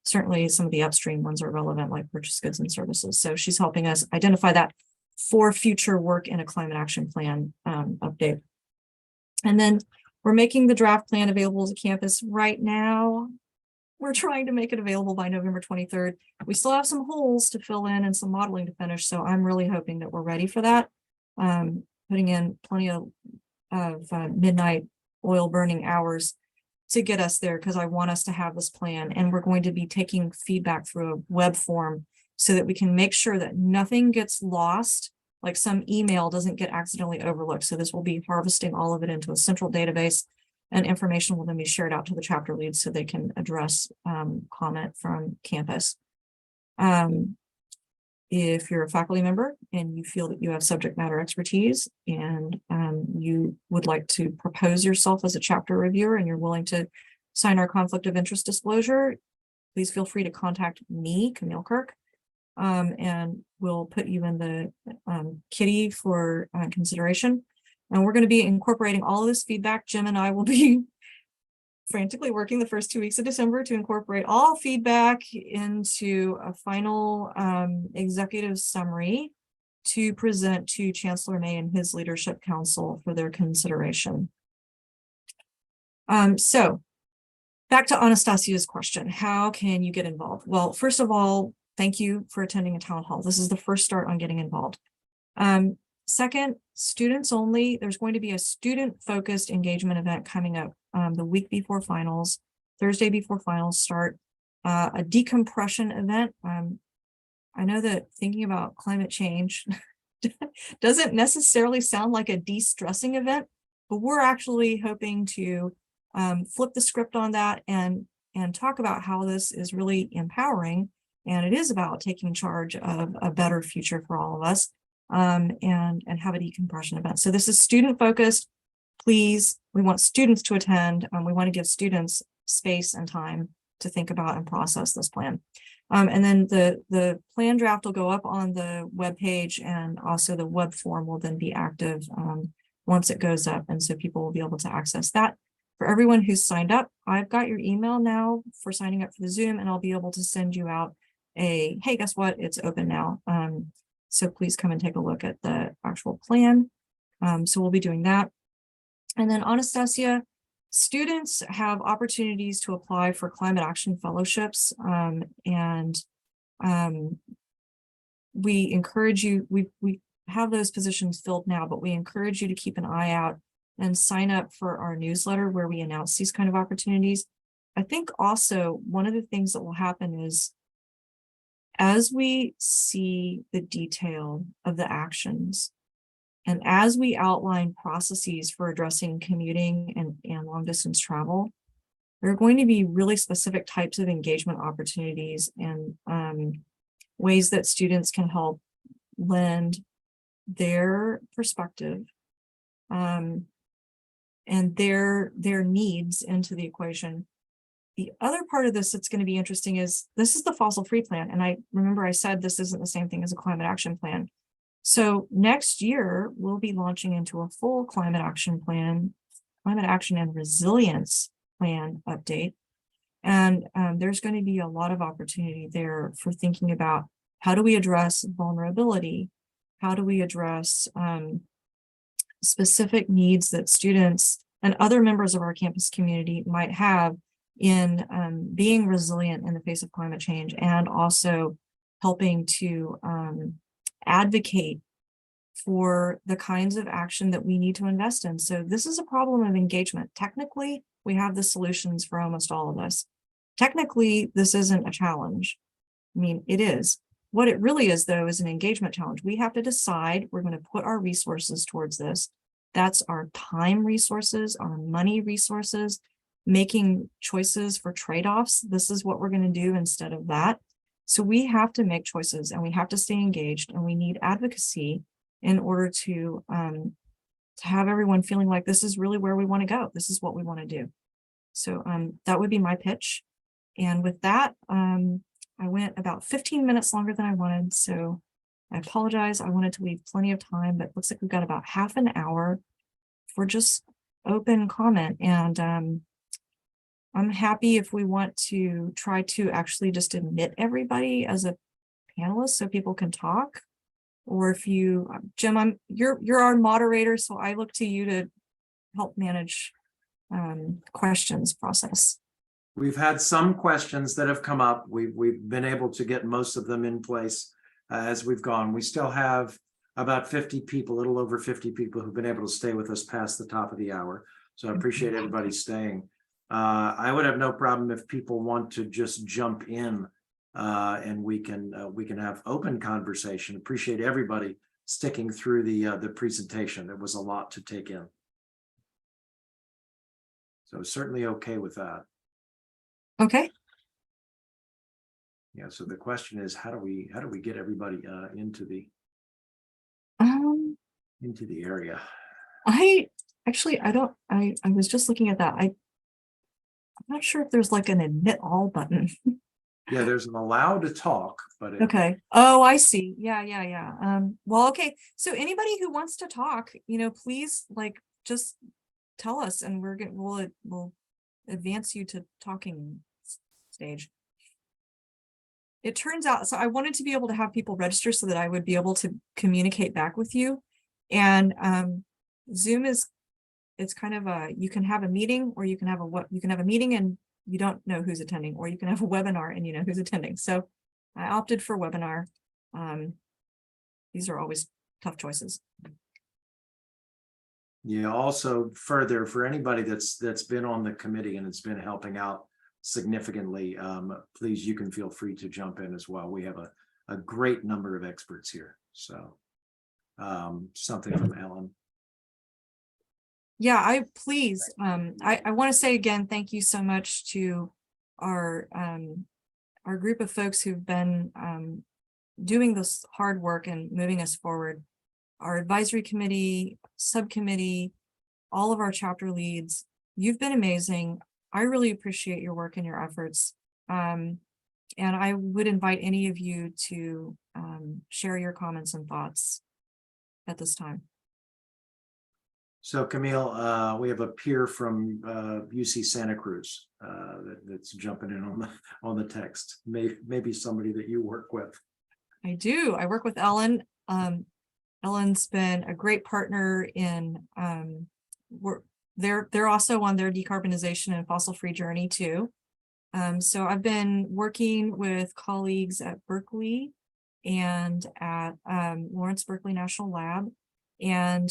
certainly some of the upstream ones are relevant, like purchased goods and services. So she's helping us identify that for future work in a climate action plan update. And then we're making the draft plan available to campus right now. We're trying to make it available by November 23rd. We still have some holes to fill in and some modeling to finish. So I'm really hoping that we're ready for that. Putting in plenty of midnight oil burning hours to get us there, because I want us to have this plan. And we're going to be taking feedback through a web form so that we can make sure that nothing gets lost, like some email doesn't get accidentally overlooked. So this will be harvesting all of it into a central database, and information will then be shared out to the chapter leads so they can address comment from campus. If you're a faculty member and you feel that you have subject matter expertise and you would like to propose yourself as a chapter reviewer and you're willing to sign our conflict of interest disclosure, please feel free to contact me, Camille Kirk, and we'll put you in the kitty for consideration. And we're going to be incorporating all of this feedback. Jim and I will be frantically working the first 2 weeks of December to incorporate all feedback into a final executive summary to present to Chancellor May and his leadership council for their consideration. So back to Anastasia's question, how can you get involved? Well, first of all, thank you for attending a town hall. This is the first start on getting involved. Second, students only. There's going to be a student-focused engagement event coming up the week before finals, Thursday before finals start, a decompression event. I know that thinking about climate change doesn't necessarily sound like a de-stressing event, but we're actually hoping to flip the script on that and talk about how this is really empowering, and it is about taking charge of a better future for all of us. And have a decompression event. So this is student focused. Please, we want students to attend. We want to give students space and time to think about and process this plan. And then the plan draft will go up on the web page, and also the web form will then be active once it goes up. And so people will be able to access that. For everyone who's signed up, I've got your email now for signing up for the Zoom, and I'll be able to send you out a, hey, guess what? It's open now. So please come and take a look at the actual plan. So we'll be doing that. And then Anastasia, students have opportunities to apply for climate action fellowships. We encourage you, we have those positions filled now, but we encourage you to keep an eye out and sign up for our newsletter where we announce these kind of opportunities. I think also one of the things that will happen is, as we see the detail of the actions, and as we outline processes for addressing commuting and long distance travel, there are going to be really specific types of engagement opportunities and ways that students can help lend their perspective and their needs into the equation. The other part of this that's going to be interesting is this is the fossil free plan. And I remember I said this isn't the same thing as a climate action plan. So next year, we'll be launching into a full climate action and resilience plan update. And there's going to be a lot of opportunity there for thinking about how do we address vulnerability? How do we address specific needs that students and other members of our campus community might have in being resilient in the face of climate change, and also helping to advocate for the kinds of action that we need to invest in. So this is a problem of engagement. Technically, we have the solutions for almost all of us. Technically, this isn't a challenge. I mean, it is. What it really is, though, is an engagement challenge. We have to decide we're going to put our resources towards this. That's our time resources, our money resources, making choices for trade-offs. This is what we're going to do instead of that. So we have to make choices, and we have to stay engaged, and we need advocacy in order to have everyone feeling like this is really where we want to go. This is what we want to do. So that would be my pitch. And with that, I went about 15 minutes longer than I wanted. So I apologize. I wanted to leave plenty of time, but it looks like we've got about half an hour for just open comment. And I'm happy if we want to try to actually just admit everybody as a panelist so people can talk. Or if you, Jim, you're our moderator, so I look to you to help manage questions process. We've had some questions that have come up. We've been able to get most of them in place as we've gone. We still have about 50 people, a little over 50 people who've been able to stay with us past the top of the hour. So I appreciate everybody staying. I would have no problem if people want to just jump in and we can have open conversation. Appreciate everybody sticking through the presentation. It was a lot to take in. So certainly okay with that. Okay. Yeah. So the question is, how do we get everybody into the area? I was just looking at that. I'm not sure if there's like an admit all button. Yeah, there's an allow to talk, but Okay. Oh, I see. Yeah. Well, okay. So anybody who wants to talk, please just tell us, and we'll advance you to talking stage. It turns out, so I wanted to be able to have people register so that I would be able to communicate back with you. And Zoom it's kind of you can have a meeting, or you can have a meeting and you don't know who's attending, or you can have a webinar and you know who's attending. So I opted for webinar. These are always tough choices. Yeah, also further for anybody that's been on the committee and it's been helping out significantly, please, you can feel free to jump in as well. We have a great number of experts here. So something from Ellen. Yeah, I want to say again, thank you so much to our group of folks who've been doing this hard work and moving us forward. Our advisory committee, subcommittee, all of our chapter leads, you've been amazing. I really appreciate your work and your efforts. And I would invite any of you to share your comments and thoughts at this time. So Camille, we have a peer from UC Santa Cruz that's jumping in on the text. Maybe somebody that you work with. I do. I work with Ellen. Ellen's been a great partner in they're also on their decarbonization and fossil-free journey too. So I've been working with colleagues at Berkeley and at Lawrence Berkeley National Lab. And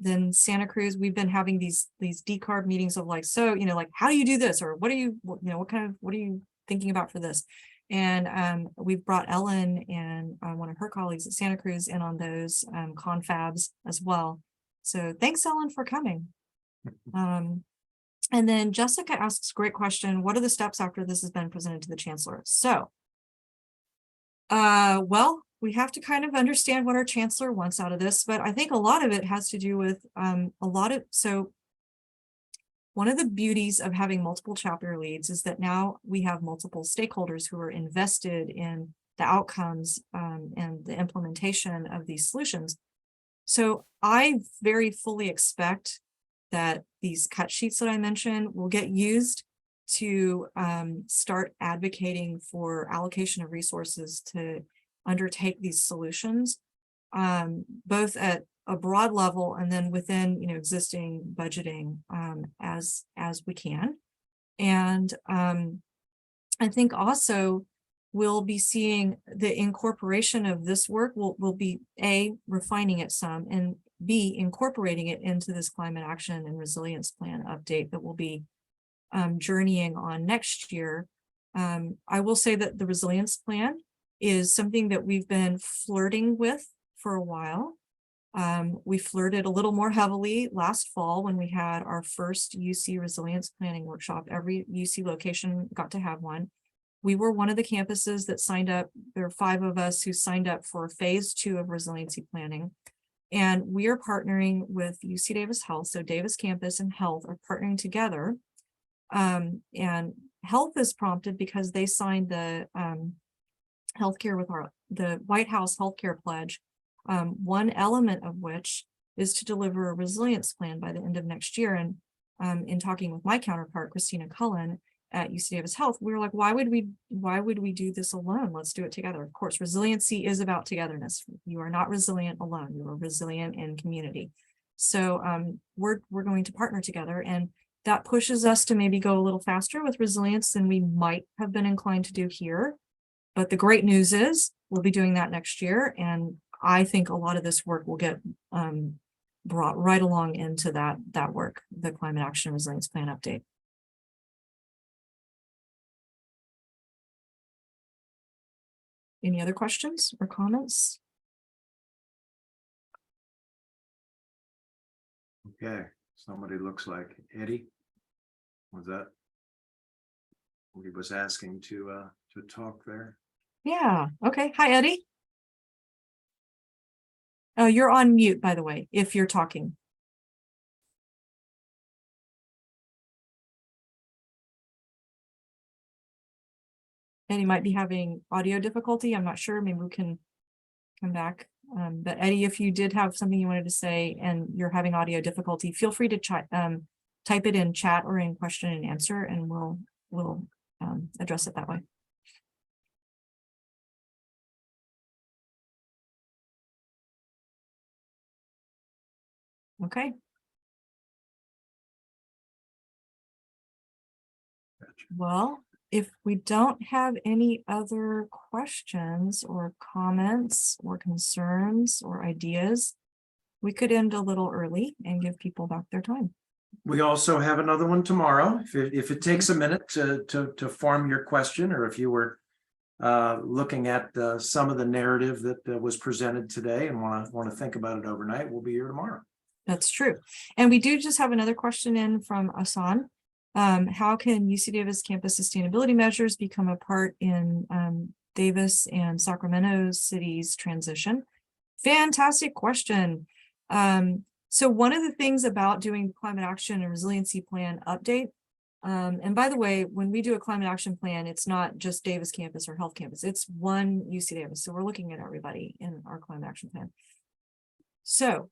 then Santa Cruz, we've been having these decarb meetings of how do you do this? Or what are you thinking about for this? And we've brought Ellen and one of her colleagues at Santa Cruz in on those confabs as well. So thanks, Ellen, for coming. And then Jessica asks a great question. What are the steps after this has been presented to the chancellor? So, well, we have to kind of understand what our chancellor wants out of this, but I think a lot of it has to do with one of the beauties of having multiple chapter leads is that now we have multiple stakeholders who are invested in the outcomes and the implementation of these solutions. So I very fully expect that these cut sheets that I mentioned will get used to start advocating for allocation of resources to undertake these solutions, both at a broad level and then within existing budgeting as we can. And I think also we'll be seeing the incorporation of this work will be A, refining it some, and B, incorporating it into this climate action and resilience plan update that will be journeying on next year. I will say that the resilience plan is something that we've been flirting with for a while. We flirted a little more heavily last fall when we had our first UC resilience planning workshop. Every UC location got to have one. We were one of the campuses that signed up. There are 5 of us who signed up for phase 2 of resiliency planning. And we are partnering with UC Davis Health. So Davis campus and health are partnering together. And health is prompted because they signed the healthcare with the White House healthcare pledge. One element of which is to deliver a resilience plan by the end of next year. And in talking with my counterpart, Christina Cullen at UC Davis Health, we were like, why would we do this alone? Let's do it together. Of course, resiliency is about togetherness. You are not resilient alone. You are resilient in community. So we're going to partner together, and that pushes us to maybe go a little faster with resilience than we might have been inclined to do here. But the great news is we'll be doing that next year. And I think a lot of this work will get brought right along into that work, the Climate Action Resilience Plan update. Any other questions or comments? Okay, somebody looks like Eddie. Was that? He was asking to talk there. Yeah. Okay. Hi, Eddie. Oh, you're on mute, by the way, if you're talking. Eddie might be having audio difficulty. I'm not sure. Maybe we can come back. But Eddie, if you did have something you wanted to say and you're having audio difficulty, feel free to type it in chat or in question and answer, and we'll address it that way. Okay. Gotcha. Well, if we don't have any other questions or comments or concerns or ideas, we could end a little early and give people back their time. We also have another one tomorrow. If it takes a minute to form your question, or if you were looking at some of the narrative that was presented today and want to think about it overnight, we'll be here tomorrow. That's true. And we do just have another question in from Asan. How can UC Davis campus sustainability measures become a part in Davis and Sacramento cities transition? Fantastic question. So one of the things about doing climate action and resiliency plan update, and by the way, when we do a climate action plan, it's not just Davis campus or health campus, it's one UC Davis. So we're looking at everybody in our climate action plan. So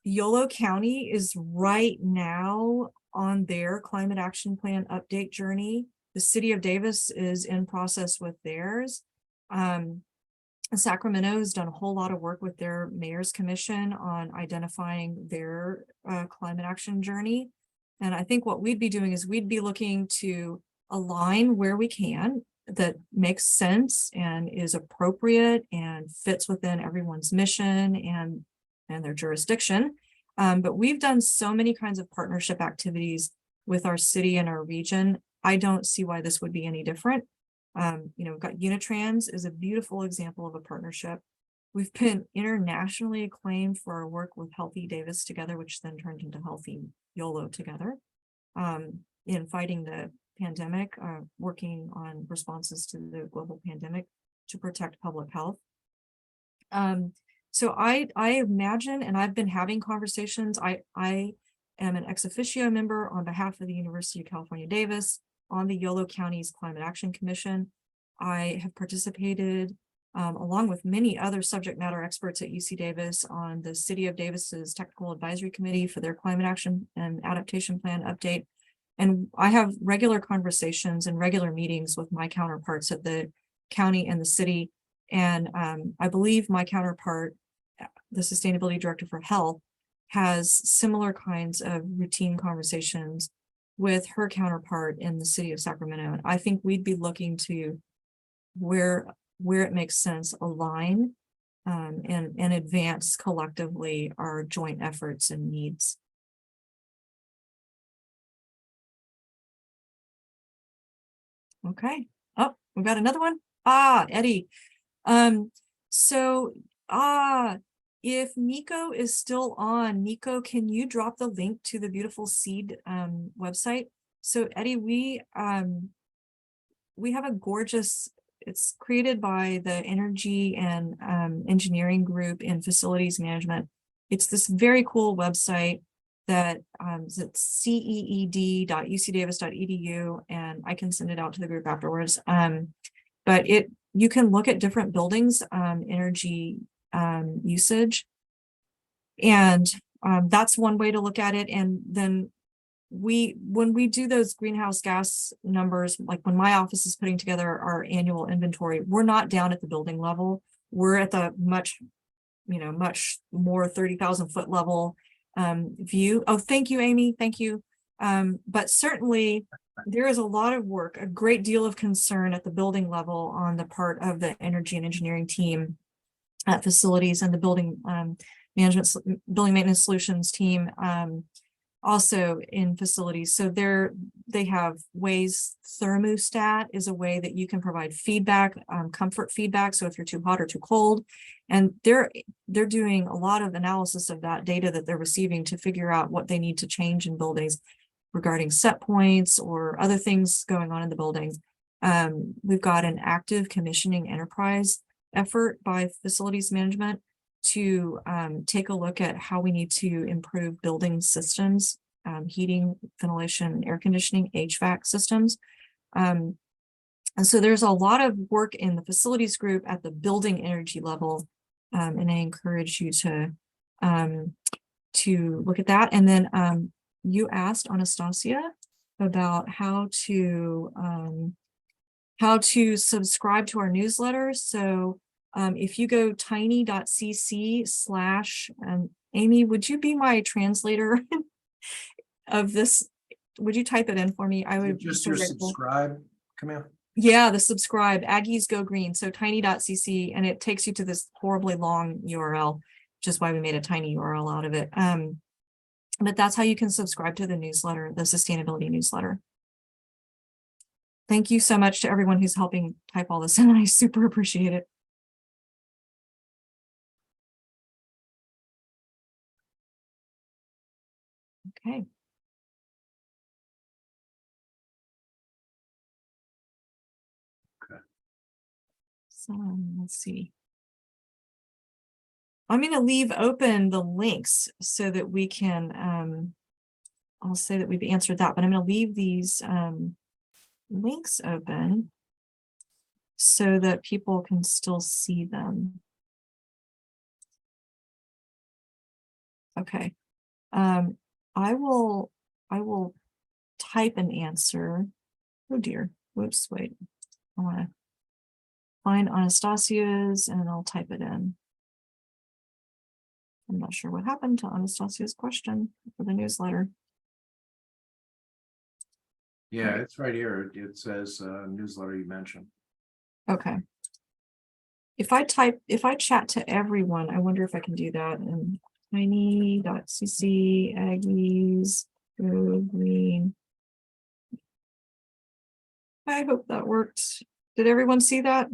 Yolo County is right now on their climate action plan update journey. The city of Davis is in process with theirs. Sacramento has done a whole lot of work with their mayor's commission on identifying their climate action journey. And I think what we'd be doing is we'd be looking to align where we can that makes sense and is appropriate and fits within everyone's mission and their jurisdiction. But we've done so many kinds of partnership activities with our city and our region. I don't see why this would be any different. We've got Unitrans is a beautiful example of a partnership. We've been internationally acclaimed for our work with Healthy Davis together, which then turned into Healthy YOLO together, in fighting the pandemic, working on responses to the global pandemic to protect public health. So I imagine, and I've been having conversations, I am an ex officio member on behalf of the University of California, Davis on the Yolo County's Climate Action Commission. I have participated along with many other subject matter experts at UC Davis on the City of Davis's Technical Advisory Committee for their Climate Action and Adaptation Plan update. And I have regular conversations and regular meetings with my counterparts at the county and the city. And I believe my counterpart, the Sustainability Director for Health, has similar kinds of routine conversations with her counterpart in the city of Sacramento. And I think we'd be looking to where it makes sense, align and advance collectively our joint efforts and needs. Okay. Oh, we got another one. Eddie. If Nico is still on, Nico, can you drop the link to the Beautiful Seed website? So Eddie, we have a gorgeous, it's created by the energy and engineering group in facilities management. It's this very cool website that it's ceed.ucdavis.edu, and I can send it out to the group afterwards. But you can look at different buildings, energy usage, and that's one way to look at it. And then when we do those greenhouse gas numbers, like when my office is putting together our annual inventory, we're not down at the building level. We're at the much more 30,000 foot level view. Oh, thank you, Amy. Thank you. But certainly there is a lot of work, a great deal of concern at the building level on the part of the energy and engineering team at facilities and the building maintenance solutions team, also in facilities. So they have ways. Thermostat is a way that you can provide feedback, comfort feedback. So if you're too hot or too cold, and they're doing a lot of analysis of that data that they're receiving to figure out what they need to change in buildings regarding set points or other things going on in the building. We've got an active commissioning enterprise effort by facilities management to take a look at how we need to improve building systems, heating, ventilation, air conditioning, HVAC systems. And so there's a lot of work in the facilities group at the building energy level. And I encourage you to look at that. And then you asked Anastasia about how to subscribe to our newsletter. So if you go tiny.cc/ Amy, would you be my translator of this? Would you type it in for me? I would just be so your grateful. subscribe, Camille. Yeah, the subscribe, Aggies Go Green. So tiny.cc, and it takes you to this horribly long URL, which is why we made a tiny URL out of it. But that's how you can subscribe to the newsletter, the sustainability newsletter. Thank you so much to everyone who's helping type all this in. I super appreciate it. Okay. Okay. So let's see. I'm going to leave open the links so that we can, I'll say that we've answered that, but I'm going to leave these links open so that people can still see them. Okay. I will type an answer. Oh dear. Whoops, wait. I want to find Anastasia's and I'll type it in. I'm not sure what happened to Anastasia's question for the newsletter. Yeah, it's right here. It says newsletter you mentioned. Okay. If I chat to everyone, I wonder if I can do that in tiny.cc Aggies Go Green. I hope that worked. Did everyone see that?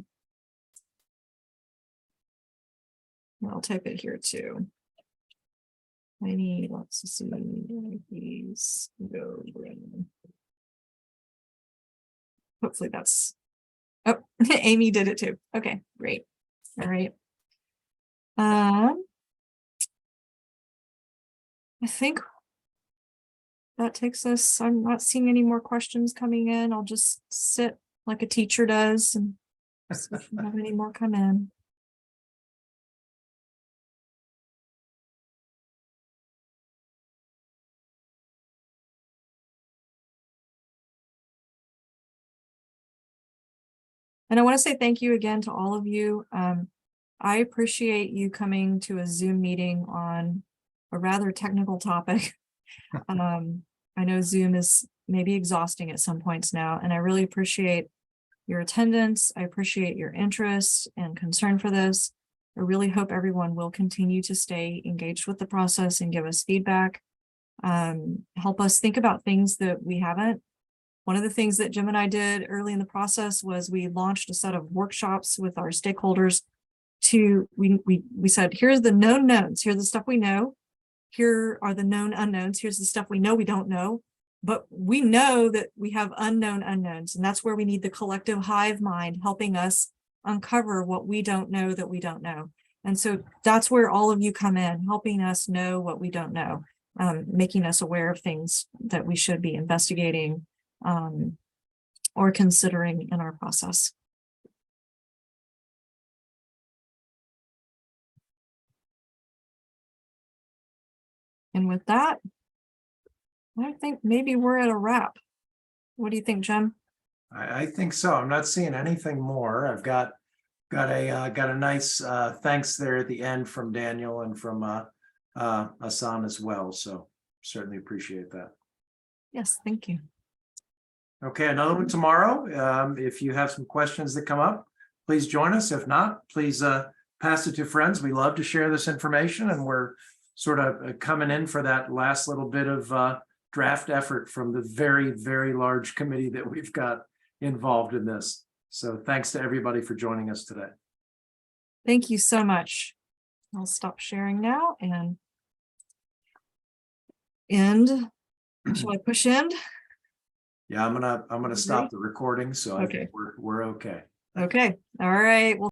I'll type it here too. Tiny.cc Aggies Go Green. Hopefully that's, oh, Amy did it too. Okay, great. All right. I think that takes us, I'm not seeing any more questions coming in. I'll just sit like a teacher does and see if we have any more come in. And I want to say thank you again to all of you. I appreciate you coming to a Zoom meeting on a rather technical topic. I know Zoom is maybe exhausting at some points now, and I really appreciate your attendance. I appreciate your interest and concern for this. I really hope everyone will continue to stay engaged with the process and give us feedback. Help us think about things that we haven't. One of the things that Jim and I did early in the process was we launched a set of workshops with our stakeholders we said, here's the known knowns, here's the stuff we know, here are the known unknowns, here's the stuff we know we don't know, but we know that we have unknown unknowns, and that's where we need the collective hive mind helping us uncover what we don't know that we don't know. And so that's where all of you come in, helping us know what we don't know, making us aware of things that we should be investigating or considering in our process. And with that, I think maybe we're at a wrap. What do you think, Jim? I think so. I'm not seeing anything more. I've got a nice thanks there at the end from Daniel and from Hassan as well. So certainly appreciate that. Yes, thank you. Okay, another one tomorrow. If you have some questions that come up, please join us. If not, please pass it to friends. We love to share this information, and we're sort of coming in for that last little bit of draft effort from the very, very large committee that we've got involved in this. So thanks to everybody for joining us today. Thank you so much. I'll stop sharing now and end. Shall I push end? Yeah, I'm gonna stop the recording, so I Okay. think we're okay. Okay. All right. Well,